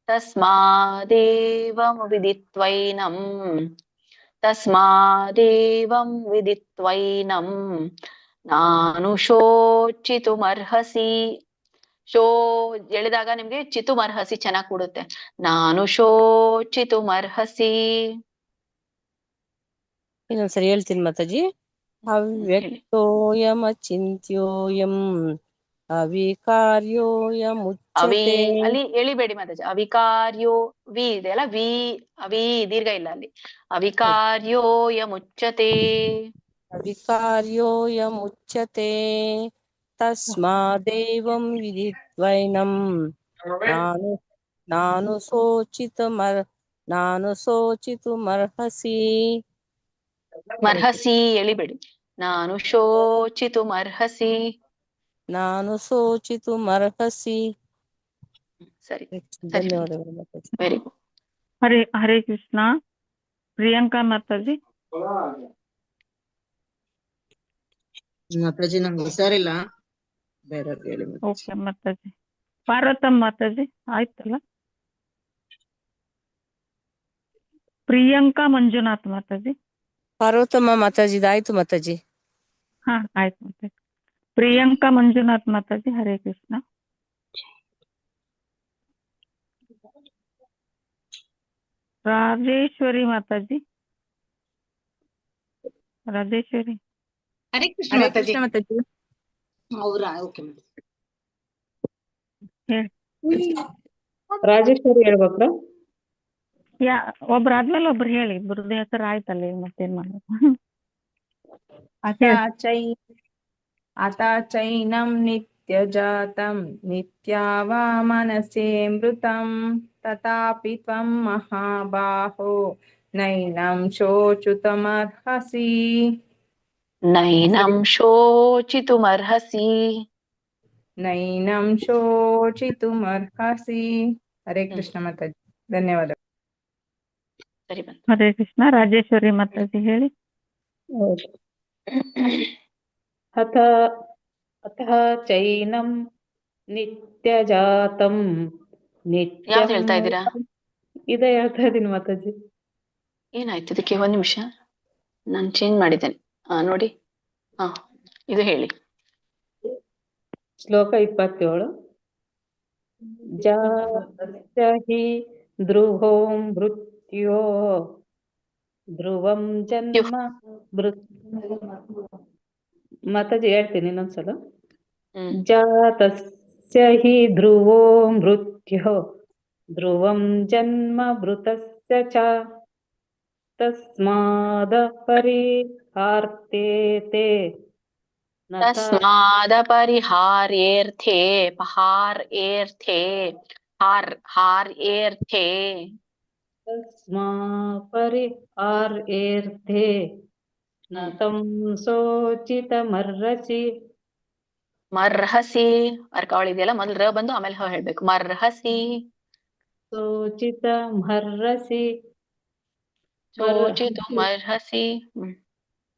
ತಸ್ಮಾದೇವಂ ವಿದಿತ್ವೈನಂ ನಾನು ಶೋಚಿತುಮರ್ಹಸಿ. ಎಳೆದಾಗ ನಿಮ್ಗೆ ಚಿತುಮರ್ಹಸಿ ಚೆನ್ನಾಗಿ ಕೂಡುತ್ತೆ. ನಾನು ಶೋಚಿತುಮರ್ಹಸಿ. ಇನ್ನೊಂದ್ಸರಿ ಹೇಳ್ತೀನಿ ಮಾತಾಜಿ. ಅವ್ಯಕ್ತೋಯಮಚಿಂತ್ಯೋಯಂ ಅವಿಕಾರ್ಯೋಯಮುಚ್ಯತೆ. ಅಲ್ಲಿ ಎಳಿಬೇಡಿ ಮಾತಾಜಿ. ಅವಿಕಾರ್ಯೋ ವಿ ಇದೆ ಅಲ್ಲ, ಅವಿ ದೀರ್ಘ ಇಲ್ಲ ಅಲ್ಲಿ. ಅವಿಕಾರ್ಯೋಯಮುಚ್ಯತೆ ಅವಿಕಾರ್ಯೋಯಮುಚ್ಯತೆ ತಸ್ಮಾದೇವಂ ವಿದಿತ್ವೈನಂ ನಾನು ಶೋಚಿತುಮರ್ಹಸಿ. ಮರ್ಹಸಿ ಎಳಿಬೇಡಿ. ನಾನು ಶೋಚಿತುಮರ್ಹಸಿ. ಸರಿ, ಧನ್ಯವಾದಗಳು. Very good. ಹರೇ ಕೃಷ್ಣ. ಪ್ರಿಯಾಂಕಾ ಮಾತಾಜಿ. ಮಾತಾಜಿ ನಂಗೆ ಹುಷಾರಿಲ್ಲ, ಬೇರೆ ಹೇಳಿ. ಓಕೆ ಮಾತಾಜಿ. ಪಾರ್ವತಮ್ಮ ಮಾತಾಜಿ ಆಯ್ತಲ್ಲ. ಪ್ರಿಯಾಂಕಾ ಮಂಜುನಾಥ್ ಮಾತಾಜಿ. ಪಾರ್ವತಮ್ಮ ಮಾತಾಜಿ ಆಯ್ತು ಮಾತಾಜಿ. ಹಾ ಆಯ್ತು ಮಾತಾಜಿ. ಪ್ರಿಯಾಂಕಾ ಮಂಜುನಾಥ್ ಮಾತಾಜಿ ಹರೇ ಕೃಷ್ಣ. ರಾಜೇಶ್ವರಿ ಮಾತಾಜಿ. ರಾಜೇಶ್ವರಿ. ಹರೇ ಕೃಷ್ಣ ಮಾತಾಜಿ. ಅವ್ರಾ ಓಕೆ ರಾಜೇಶ್ವರಿ ಹೇಳ್ಬೇಕ್ರ? ಒಬ್ರಾದ್ಮೇಲೆ ಒಬ್ರು ಹೇಳಿ. ಇಬ್ಬರದ್ದು ಹೆಸರು ಆಯ್ತಲ್ಲ, ಈಗ ಮತ್ತೇನ್ ಮಾಡೋದು. ಅಥ ಚೈನಂ ನಿತ್ಯಜಾತಂ ನಿತ್ಯಾವಾ ಮನಸೇಮೃತಂ ತಥಾಪಿ ತ್ವಂ ಮಹಾಬಾಹೋ ನೈನಂ ಶೋಚಿತುಮರ್ಹಸಿ. ನೈನಂ ಶೋಚಿತುಮರ್ಹಸಿ. ಹರೇ ಕೃಷ್ಣ ಮಾತಾಜಿ, ಧನ್ಯವಾದ. ಸರಿ ಬಂತು. ಹರೇ ಕೃಷ್ಣ. ರಾಜೇಶ್ವರಿ ಮಾತಾಜಿ ಹೇಳಿ. ಅತಃ ಚೈನಂ ನಿತ್ಯಜಾತಂ ಯಾವ್ದು ಹೇಳ್ತಾ ಇದ್ದೀರಾ? ಇದೇ ಹೇಳ್ತಾ ಇದ್ದೀನಿ ಮಾತಾಜಿ. ಏನಾಯ್ತು ಇದಕ್ಕೆ? ಒಂದ್ ನಿಮಿಷ, ನಾನು ಚೇಂಜ್ ಮಾಡಿದ್ದೇನೆ. ನೋಡಿ, ಇದು ಹೇಳಿ. ಶ್ಲೋಕ 27. ಜಾತಸ್ಯ ಹಿ ಧ್ರುವೋ ಮೃತ್ಯೋ ಧ್ರುವಂ ಜನ್ಮ ಮಾತಾಜಿ ಹೇಳ್ತೀನಿ ಇನ್ನೊಂದ್ಸಲ. ಜಾತಸ್ಯ ಹಿ ಧ್ರುವೋ ಮೃತ್ಯೋ ಧ್ರುವಂ ಜನ್ಮ ಮೃತಸ್ಯ ಚ ತಸ್ಮಾದ ಪರಿಹಾರ್ಯೇತೆ ನ ತಂ ಶೋಚಿತಮರ್ಹಸಿ. ಮರ್ಹಸಿ ಅರ್ಕಾವಳಿ ಇದೆಯಲ್ಲ, ಮೊದಲು ರ ಬಂದು ಆಮೇಲೆ ಹ ಹೇಳ್ಬೇಕು. ಮರ್ಹಸಿ ಶೋಚಿತಮರ್ಹಸಿ. ಶೋಚಿತುಮರ್ಹಸಿ.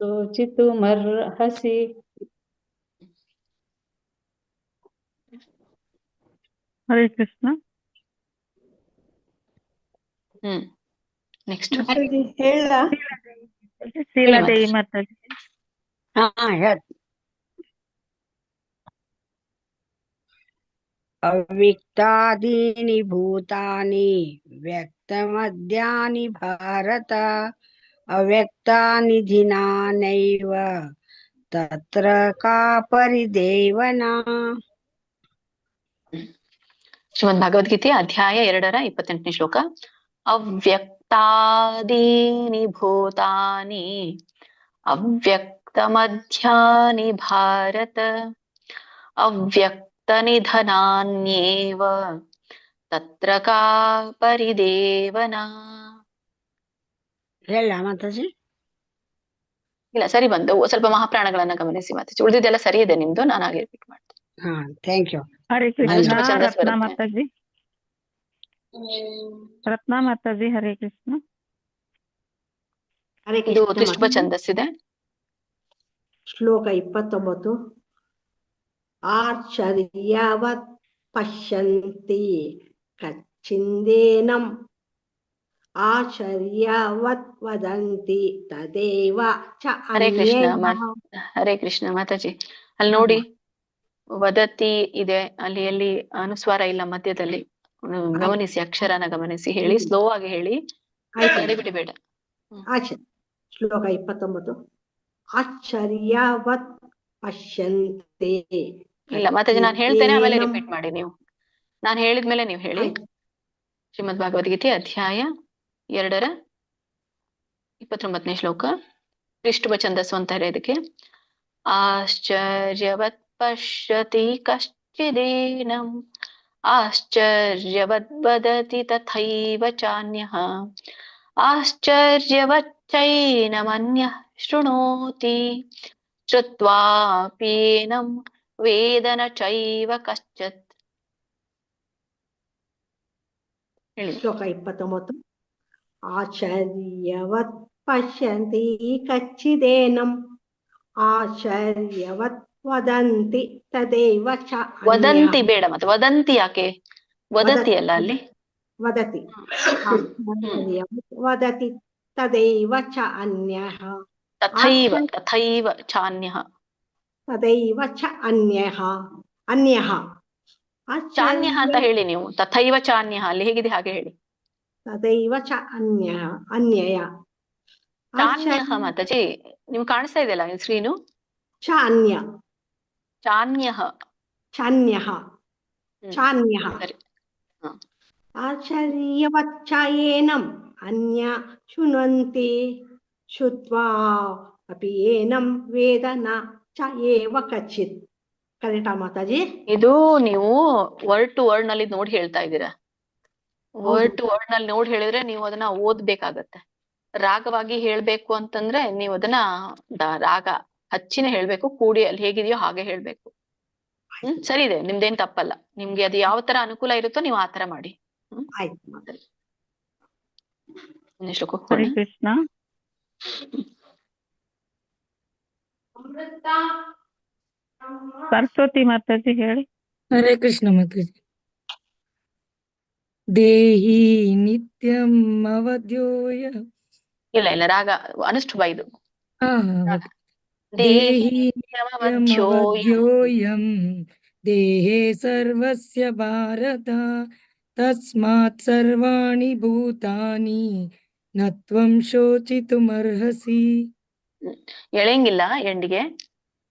ಶೋಚಿತುಮರ್ಹಸಿ. ಹರೇ ಕೃಷ್ಣ. ನೆಕ್ಸ್ಟ್ ಹೇಳ ಶೀಲಾದೇವಿ ಮಾತಾಡಿ. ಅವ್ಯಕ್ತಾದೀನಿ ಭೂತಾನಿ ವ್ಯಕ್ತಮದ್ಯಾನಿ ಭಾರತ ಅವ್ಯಕ್ತಾನಿಧಿನಾನೈವ ತತ್ರ ಕಾ ಪರಿದೇವನಾ. ಶ್ರೀಮದ್ ಭಗವದ್ಗೀತೆ ಅಧ್ಯಾಯ 2 ಶ್ಲೋಕ. ಅವ್ಯಕ್ತಾದೀನಿ ಭೂತಾನಿ ಅವ್ಯಕ್ತಮಧ್ಯಾನಿ ಭಾರತ ಅವ್ಯಕ್ತನಿಧನಾನ್ಯೇವ ತತ್ರ ಕಾ ಪರಿದೇವನಾ. ಹೇಳ ಮಾತಾಜಿ. ಇಲ್ಲ, ಸರಿ ಬಂದು ಸ್ವಲ್ಪ ಮಹಾಪ್ರಾಣಗಳನ್ನ ಗಮನಿಸಿ ಮಾತಾಜಿ. ಉಳಿದಿದ್ದೆಲ್ಲ ಸರಿ ಇದೆ ನಿಮ್ದು, ನಾನು ಹಾಗೆ ರಿಪೀಟ್ ಮಾಡ್ತೀನಿ. Thank you. ಹರೇ ಕೃಷ್ಣ. ಅನುಷ್ಠುಪ ಛಂದಸ್ ರತ್ನ ಬರುತ್ತೆ. ಮಾತಾಜಿ. ರತ್ನ ಮಾತಾಜಿ. ಹರೇ ಕೃಷ್ಣ. ಇದು ತ್ರಿಷ್ಟುಪ ಛಂದಸ್ ಇದೆ. ಶ್ಲೋಕ 29. ಆಶ್ಚರ್ಯವತ್ ಪಶ್ಯಂತಿ ಕಚ್ಚಿಂದೇನಂ ಆಶ್ಚರ್ಯವತ್ ವದಂತಿ ತದೇವ ಚ ಹರೇ ಕೃಷ್ಣ ಅನ್ಯೇನ. ಹರೇ ಕೃಷ್ಣ ಮಾತಾಜಿ. ಅಲ್ಲಿ ನೋಡಿ, ವದತಿ ಇದೆ, ಅಲ್ಲಿ ಎಲ್ಲಿ ಅನುಸ್ವಾರ ಇಲ್ಲ ಮಧ್ಯದಲ್ಲಿ. ಗಮನಿಸಿ, ಅಕ್ಷರನ ಗಮನಿಸಿ ಹೇಳಿ, ಸ್ಲೋ ಆಗಿ ಹೇಳಿ, ಬಿಡಬೇಡ. ಶ್ಲೋಕ 29. ಆಶ್ಚರ್ಯವತ್ ಪಶ್ಯಂತೆ. ಇಲ್ಲ ಮಾತಾಜಿ, ನಾನು ಹೇಳ್ತೇನೆ, ಆಮೇಲೆ ರಿಪೀಟ್ ಮಾಡಿ ನೀವು. ನಾನು ಹೇಳಿದ್ಮೇಲೆ ನೀವು ಹೇಳಿ. ಶ್ರೀಮದ್ ಭಗವದ್ಗೀತೆ ಅಧ್ಯಾಯ 2 ಶ್ಲೋಕ. ತ್ರಿಷ್ಟುಪ ಛಂದಸ್ಸು ಅಂತಾರೆ ಇದಕ್ಕೆ. ಆಶ್ಚರ್ಯವತ್ ಪಶ್ಯತಿ ಕಶ್ಚಿದೇನಂ ಆಶ್ಚರ್ಯವದ್ ವದತಿ ತಥೈವ ಚಾನ್ಯಃ ಆಶ್ಚರ್ಯವಚ್ಚೈನಮನ್ಯಃ ಶೃಣೋತಿ ಶ್ರುತ್ವಾಪ್ಯೇನಂ ವೇದ ನ ಚೈವ ಕಶ್ಚಿತ್. ಶ್ಲೋಕ 29. ಆಶ್ಚರ್ಯವತ್ ಪಶ್ಯಂತಿ ಕಚ್ಚಿದೇನಂ ಆಶ್ಚರ್ಯವತ್ ವದಂತಿ ತದೇವ ಚ ಅನ್ಯಃ. ವದಂತಿ ಬೇಡ, ಮತ್ತೆ ವದಂತಿ ಯಾಕೆ? ವದತಿ ಅಲ್ಲ ಅಲ್ಲಿ. ವದತಿ. ವದತಿ ತದೇವ ಚ ಅನ್ಯಃ. ತಥೈವ ತಥೈವ ಚಾನ್ಯಃ. ತದೈವ ಚ ಅನ್ಯಃ. ಅನ್ಯಃ ಚಾನ್ಯಃ ಅಂತ ಹೇಳಿ ನೀವು. ತಥೈವ ಚಾನ್ಯಃ ಅಲ್ಲಿ ಹೇಗಿದೆ ಹಾಗೆ ಹೇಳಿ. ತದೈವ ಚ ಅನ್ಯಃ. ಅನ್ಯಯ ಚಾನ್ಯಃ ಮಾತಾಜಿ, ನಿಮ್ಗೆ ಕಾಣಿಸ್ತಾ ಇದೆಯಲ್ಲ ಸ್ಕ್ರೀನು? ಚ ಅನ್ಯ. ಚಾನ್ಯಃ. ಚಾನ್ಯಃ. ಚಾನ್ಯಃ. ಆಶ್ಚರ್ಯವಚ್ಚ ಏನಂ ಅನ್ಯ ಶೃಣ್ವಂತಿ ಶುತ್ವಾ ಅಪಿ ಏನಂ ವೇದ ನ ಚ ಏವ ಕಚ್ಚಿತ್. ಕರೆಕ್ಟಾ ಮಾತಾಜಿ? ಇದು ನೀವು ವರ್ಡ್ ಟು ವರ್ಡ್ ನಲ್ಲಿ ನೋಡಿ ಹೇಳ್ತಾ ಇದ್ದೀರಾ. ವರ್ಡ್ ಟು ವರ್ಡ್ ನಲ್ಲಿ ನೋಡಿ ಹೇಳಿದ್ರೆ ನೀವು ಅದನ್ನ ಓದ್ಬೇಕಾಗತ್ತೆ. ರಾಗವಾಗಿ ಹೇಳ್ಬೇಕು ಅಂತಂದ್ರೆ ನೀವು ಅದನ್ನ ರಾಗ ಹಚ್ಚಿನೇ ಹೇಳ್ಬೇಕು, ಕೂಡಿ ಅಲ್ಲಿ ಹೇಗಿದೆಯೋ ಹಾಗೆ ಹೇಳ್ಬೇಕು. ಸರಿ ಇದೆ, ನಿಮ್ದೇನ್ ತಪ್ಪಲ್ಲ. ನಿಮ್ಗೆ ಅದು ಯಾವ ತರ ಅನುಕೂಲ ಇರುತ್ತೋ ನೀವು ಆ ತರ ಮಾಡಿ. ಹರೇ ಕೃಷ್ಣ. ಸರಸ್ವತಿ ಮಾತಾಜಿ ಹೇಳಿ. ಹರೇ ಕೃಷ್ಣ ಮಾತಾಜಿ. ದೇಹಿ ನಿತ್ಯಂ ಅವಧ್ಯೋಯ. ಇಲ್ಲ ಇಲ್ಲ, ರಾಗ ಅನುಷ್ಠುಭ ಇದು. ದೇಹಿ ನಿತ್ಯಂ ಅವಧ್ಯೋಯಂ ದೇಹೇ ಸರ್ವಸ್ಯ ಭಾರತ ತಸ್ಮಾತ್ ಸರ್ವಾಣಿ ಭೂತಾನಿ ನ ತ್ವಂ ಶೋಚಿತುಮರ್ಹಸಿ. ಎಳೆಂಗಿಲ್ಲ ಎಂಡಿಗೆ.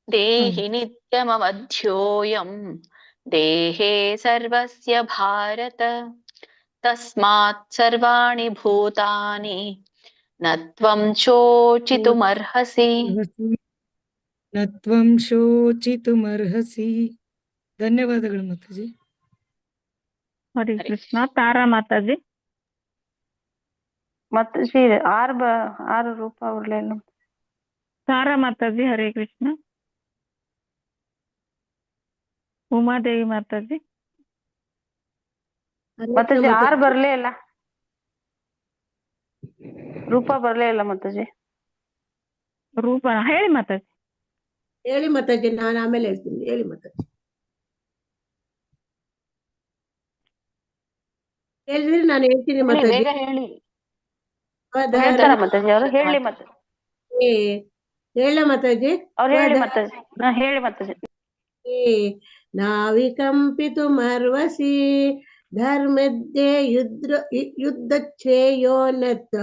ದೇಹಿ ನಿತ್ಯಮವಧ್ಯೋಯಂ ದೇಹೇ ಸರ್ವಸ್ಯ ಭಾರತ ತಸ್ಮಾತ್ ಸರ್ವಾಣಿ ಭೂತಾನಿ ನ ತ್ವಂ ಶೋಚಿತುಮರ್ಹಸಿ. ನ ತ್ವಂ ಶೋಚಿತುಮರ್ಹಸಿ. ಧನ್ಯವಾದಗಳು ಮಾತಾಜಿ. ಹರೇ ಕೃಷ್ಣ. ತಾರಾ ಮಾತಾಜಿ. ಮಾತಾಜಿ ಆರು ರೂಪ ಉರ್ಲಿಲ್ಲ. ಸಾರಾ ಮಾತಾಜಿ ಹರೇ ಕೃಷ್ಣ. ಉಮಾದೇವಿ ಮಾತಾಜಿ. ಮಾತಾಜಿ ಆರ್ ಬರ್ಲೇ ಇಲ್ಲ, ರೂಪ ಬರ್ಲೇ ಇಲ್ಲ ಮಾತಾಜಿ. ರೂಪ ಹೇಳಿ ಮಾತಾಜಿ. ಹೇಳಿ ಮಾತಾಜಿ, ನಾನು ಆಮೇಲೆ ಹೇಳ್ತೀನಿ. ಹೇಳಿ ಮಾತಾಜಿ. ಹೇಳಿದ್ರೆ ನಾನು ಹೇಳ್ತೀನಿ ಮಾತಾಜಿ. ಬೇಗ ಹೇಳಿ. ಹೇಳ್ತಾರ ಮಾತಾಜಿ ಅವರು? ಹೇಳಿ ಮಾತಾಜಿ. ಹೇಳ ಮಾತಾಜಿ. ಅವ್ರು ಹೇಳಿ ಮಾತಾಜಿ. ಹೇಳಿ ಮಾತಾಜಿ. ನಾವಿಕಂಪಿತುಮರ್ವಸಿ ಧರ್ಮದ್ಯೆ ಯುದ್ಧಚ್ಛೇಯೋನ್ನತ್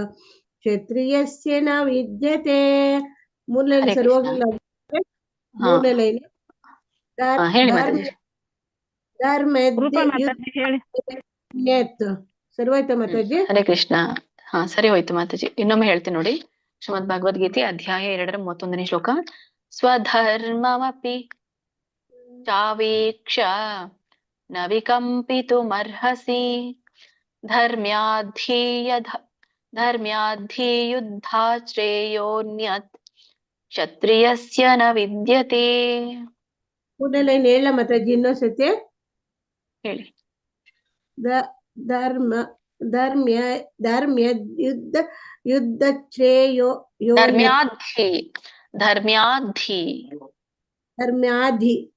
ಕ್ಷತ್ರಿಯಸ್ಯ ನ ವಿದ್ಯತೆ. ಮೂರನೇ ಲೈನ್ ಸರಿ ಹೋಗ್ಲಿಲ್ಲ. ಮೂರನೇ ಲೈನ್ ಧರ್ಮದ್ಯೆ ಸರಿ ಹೋಯ್ತಾ ಮಾತಾಜಿ? ಹರೇ ಕೃಷ್ಣ. ಹಾ ಸರಿ ಹೋಯ್ತು ಮಾತಾಜಿ. ಇನ್ನೊಮ್ಮೆ ಹೇಳ್ತೀನಿ ನೋಡಿ. ಶ್ರೀಮದ್ ಭಗವದ್ಗೀತೆ ಅಧ್ಯಾಯ 2 ಶ್ಲೋಕ. ಸ್ವಧರ್ಮಮಪಿ ಚಾವೇಕ್ಷ ನ ವಿಕಂಪಿತುಮರ್ಹಸಿ ಧರ್ಮ್ಯಾಧೀಯುದ್ಧಾಶ್ರೇಯೋನ್ಯತ್ ಕ್ಷತ್ರಿಯಸ್ಯ ನ ವಿದ್ಯತೆ. ಮೂರನೇ ಲೈನ್ ಹೇಳ ಮಾತಾಜಿ ಇನ್ನೊಂದ್ಸತಿ ಹೇಳಿ.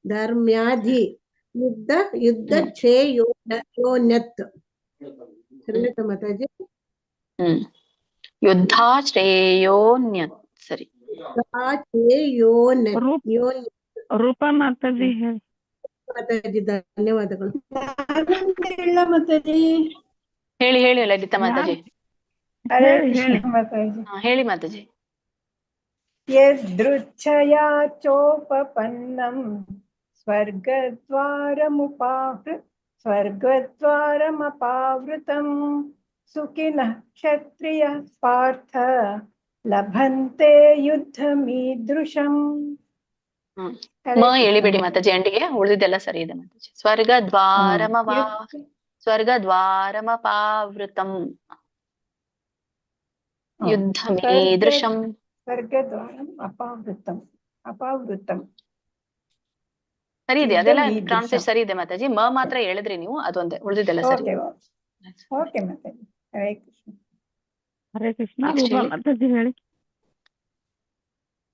ಧರ್ಮ್ಯಾಧಿ ಯುದ್ಧಚ್ಛೇಯೋನ್ಯತ್ ಸರಿ ಮಾತಾಜಿ. ಯುದ್ಧಾಶ್ರೇಯೋನ್ಯತ್ ಸರಿ. ರೂಪ ಮಾತಾಜಿ ಹೇಳಿ. ಮಾತಾಜಿ ಧನ್ಯವಾದಗಳು. ಮಾತಾಜಿ ಹೇಳಿ ಲಲಿತಾ ಮಾತಾಜಿ. ಹೇಳಿ ಮಾತಾಜಿ. ಯದೃಚ್ಛಯಾ ಚೋಪಪನ್ನಂ ಸ್ವರ್ಗದ್ವಾರಮಪಾವೃತಂ ಸುಖಿನಃ ಕ್ಷತ್ರಿಯಃ ಪಾರ್ಥ ಲಭಂತೆ ಯುದ್ಧಮೀದೃಶಂ. ಹೇಳಿಬಿಡಿ ಮಾತಾಜಿ ಎಂಡಿಗೆ, ಉಳಿದಿದ್ದೆಲ್ಲ ಸರಿ ಇದೆ ಮಾತಾಜಿ. ಸ್ವರ್ಗದ್ವಾರಮಪಾವೃತಂ ಯುದ್ಧಮೀದೃಶಂ. ಸ್ವರ್ಗದ್ವಾರಂ ಅಪಾವೃತಂ ಸರಿ ಇದೆ, ಅದೆಲ್ಲ ಟ್ರಾನ್ಸ್ಲೇಟ್ ಸರಿ ಇದೆ ಮಾತಾಜಿ. ಮಾತ್ರ ಹೇಳಿದ್ರಿ ನೀವು, ಅದೊಂದೇ, ಉಳಿದಿದ್ದೆಲ್ಲ ಸರಿ. ಓಕೆ ಮಾತಾಜಿ. ಹರೇ ಕೃಷ್ಣ. ಹರೇ ಕೃಷ್ಣ. ರೂಪ ಮಾತಾಜಿ ಹೇಳಿ.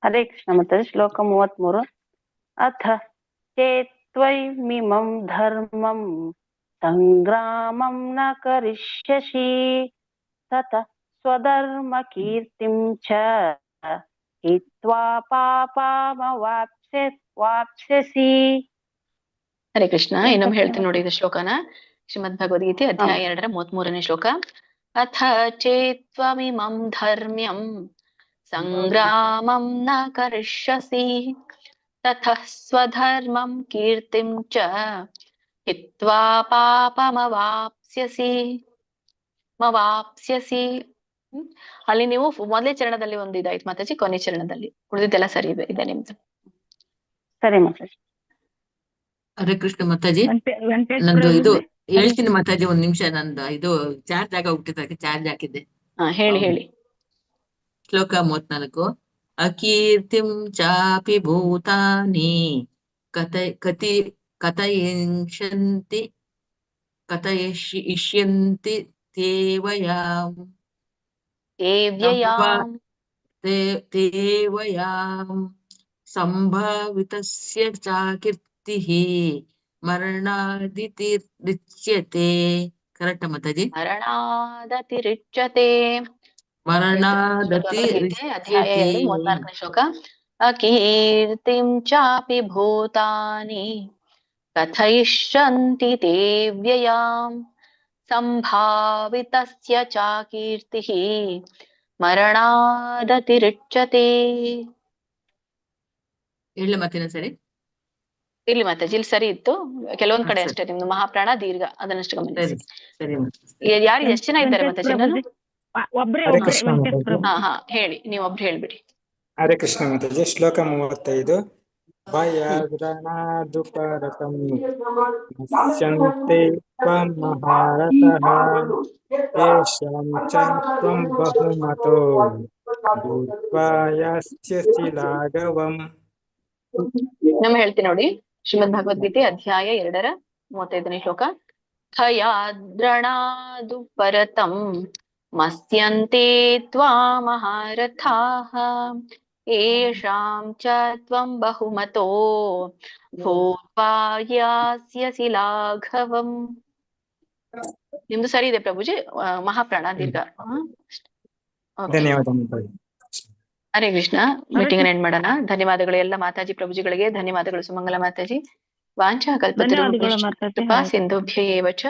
ಹರೇ ಕೃಷ್ಣ ಮಾತಾಜಿ. ಶ್ಲೋಕ 33. ಅಥ ಚೇತ್ವೈಮಿಮಂ ಧರ್ಮಂ ಸಂಗ್ರಾಮಂ ನ ಕರಿಷ್ಯಸಿ ತತಃ ಸ್ವಧರ್ಮ ಕೀರ್ತಿಂ ಚ ಹಿತ್ವಾ ಪಾಪಮವಾಪ್ಸ್ಯಸಿ. ಹರೇ ಕೃಷ್ಣ. ಇನ್ನೊಮ್ಮೆ ಹೇಳ್ತೀನಿ ನೋಡಿ ಇದು ಶ್ಲೋಕನ. ಶ್ರೀಮದ್ ಭಗವದ್ಗೀತೆ ಅಧ್ಯಾಯ 2 ಶ್ಲೋಕ. ಅಥ ಚೇತ್ವಮಿಮಂ ಧರ್ಮ್ಯಂ ಸಂಗ್ರಾಮಂ ನ ಕರಿಷ್ಯಸಿ ತತಃ ಸ್ವಧರ್ಮಂ ಕೀರ್ತಿಂ ಚ ಹಿತ್ವಾ ಪಾಪಮವಾಪ್ಸ್ಯಸಿ. ಅಲ್ಲಿ ನೀವು ಮೊದಲೇ ಚರಣದಲ್ಲಿ ಒಂದು ಇದಾಯ್ತು ಮಾತಾಜಿ, ಕೊನೆ ಚರಣದಲ್ಲಿ ಉಳಿದಿದ್ದೆಲ್ಲ ಸರಿ ಇದೆ ನಿಮ್ದು. ಸರಿ ಮಾತಾಜಿ. ಹರೇ ಕೃಷ್ಣ ಮಾತಾಜಿ. ನಂದು ಇದು ಹೇಳ್ತೀನಿ ಮಾತಾಜಿ, ಒಂದ್ ನಿಮಿಷ. ನಂದು ಇದು ಚಾರ್ಜ್ ಆಗೋಗ್ಬಿಟ್ಟಿದೆ, ಚಾರ್ಜ್ ಹಾಕಿದ್ದೆ. ಹೇಳಿ. ಶ್ಲೋಕ 34. ಅಕೀರ್ತಿಂ ಚಾಪಿ ಭೂತಾನಿ ಕಥಯಿಷ್ಯಂತಿ ತೇವಯಾಂ ಸಂಭಾವಿತಸ್ಯ ಚ ಕೀರ್ತಿಃ ಮರಣಾದಿತಿರಿಚ್ಯತೆ. ಕರೆಕ್ಟ್ ಮಾತಾಜಿ? ಮರಣಾದತಿರಿಚ್ಯತೆ. ಮರಣಾದತಿರಿಚ್ಯತೆ. 34 ಶ್ಲೋಕ. ಅಕೀರ್ತಿಂ ಚಾಪಿ ಭೂತಾನಿ ಕಥಯಿಷ್ಯಂತಿ ತೇ ವ್ಯಯಾಂ ಸಂಭಾವಿತಸ್ಯ ಚ ಕೀರ್ತಿಃ ಮರಣಾದತಿರಿಚ್ಯತೆ. ಹೇಳ ಮತ್ತಿನ ಸರಿ. ಇಲ್ಲಿ ಮಾತಾಜಿ ಇಲ್ಲಿ ಸರಿ ಇತ್ತು, ಕೆಲವೊಂದ್ ಕಡೆ ಅಷ್ಟೇ. ನಿಮ್ದು ಮಹಾಪ್ರಾಣ ದೀರ್ಘ ಅದನ್ನಷ್ಟು ಗಮನಿಸಿ. ಯಾರು ಎಷ್ಟು ಜನ ಇದ್ದಾರೆ ಮಾತಾಜಿ? ಹೇಳಿ, ನೀವು ಒಬ್ರು ಹೇಳ್ಬಿಡಿ. ಹರೇ ಕೃಷ್ಣ ಮಾತಾಜಿ. ಶ್ಲೋಕ 35. ಭಯಾದ್ರಣಾದುಪರತಂ ನಶ್ಯಂತೆ ತ್ವಂ ಮಹಾರಥಃ ಯೇಷಾಂ ಚ ತ್ವಂ ಬಹುಮತೋ ಭೂತ್ವಾ ಯಾಸ್ಯಸಿ ಲಾಘವಂ. ನಮ್ಮ ಹೇಳ್ತೀನಿ ನೋಡಿ, ಶ್ರೀಮದ್ ಭಗವದ್ಗೀತೆ ಅಧ್ಯಾಯ 2:35 ಶ್ಲೋಕ. ಖಯಾದ್ರಣಾದು ಪರತಂ ಮಸ್ಯಂತೆ ತ್ವಾಮಹಾರಥಾಃ ಯೇಷಾಂ ಚ ತ್ವಂ ಬಹುಮತೋ ಭೂತ್ವಾ ಯಾಸ್ಯಸಿ ಲಾಘವಂ. ನಿಮ್ದು ಸರಿ ಇದೆ ಪ್ರಭುಜಿ. ಮಹಾಪ್ರಾಣ ದೀರ್ಘ. Okay. ಧನ್ಯವಾದ ಮಾತಾಜಿ. ಹರೇ ಕೃಷ್ಣ. ಮೀಟಿಂಗ್ ಎಂಡ್ ಮಾಡೋಣ. ಧನ್ಯವಾದಗಳು ಎಲ್ಲ ಮಾತಾಜಿ ಪ್ರಭುಜಿಗಳಿಗೆ. ಧನ್ಯವಾದಗಳು ಸುಮಂಗಲ ಮಾತಾಜಿ. ವಾಂಛಾ ಧನ್ಯವಾದಗಳು ಮಾತಾಜಿ. ಕೃಪಾ ಸಿಂಧುಭ್ಯ ಏವ ಚ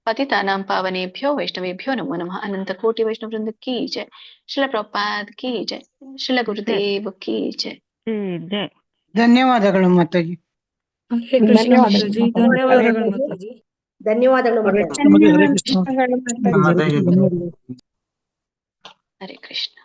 ಪತಿತಾನಾಂ ಪಾವನೇಭ್ಯೋ ವೈಷ್ಣವೇಭ್ಯೋ ನಮೋ ನಮಃ. ಅನಂತ ಕೋಟಿ ವೈಷ್ಣವ ವೃಂದ ಕೀ ಜೈ. ಶ್ರೀಲ ಪ್ರಭುಪಾದ್ ಕೀ ಜೈ. ಶ್ರೀಲ ಗುರುದೇವ್ ಕೀ ಜೈ. ಧನ್ಯವಾದಗಳು ಮಾತಾಜಿ. ಹರೇ ಕೃಷ್ಣ ಮಾತಾಜಿ. ಧನ್ಯವಾದಗಳು ಮಾತಾಜಿ. ಧನ್ಯವಾದಗಳು ಮಾತಾಜಿ. ಹರೇ ಕೃಷ್ಣ ಮಾತಾಜಿ. ಹರೇ ಕೃಷ್ಣ.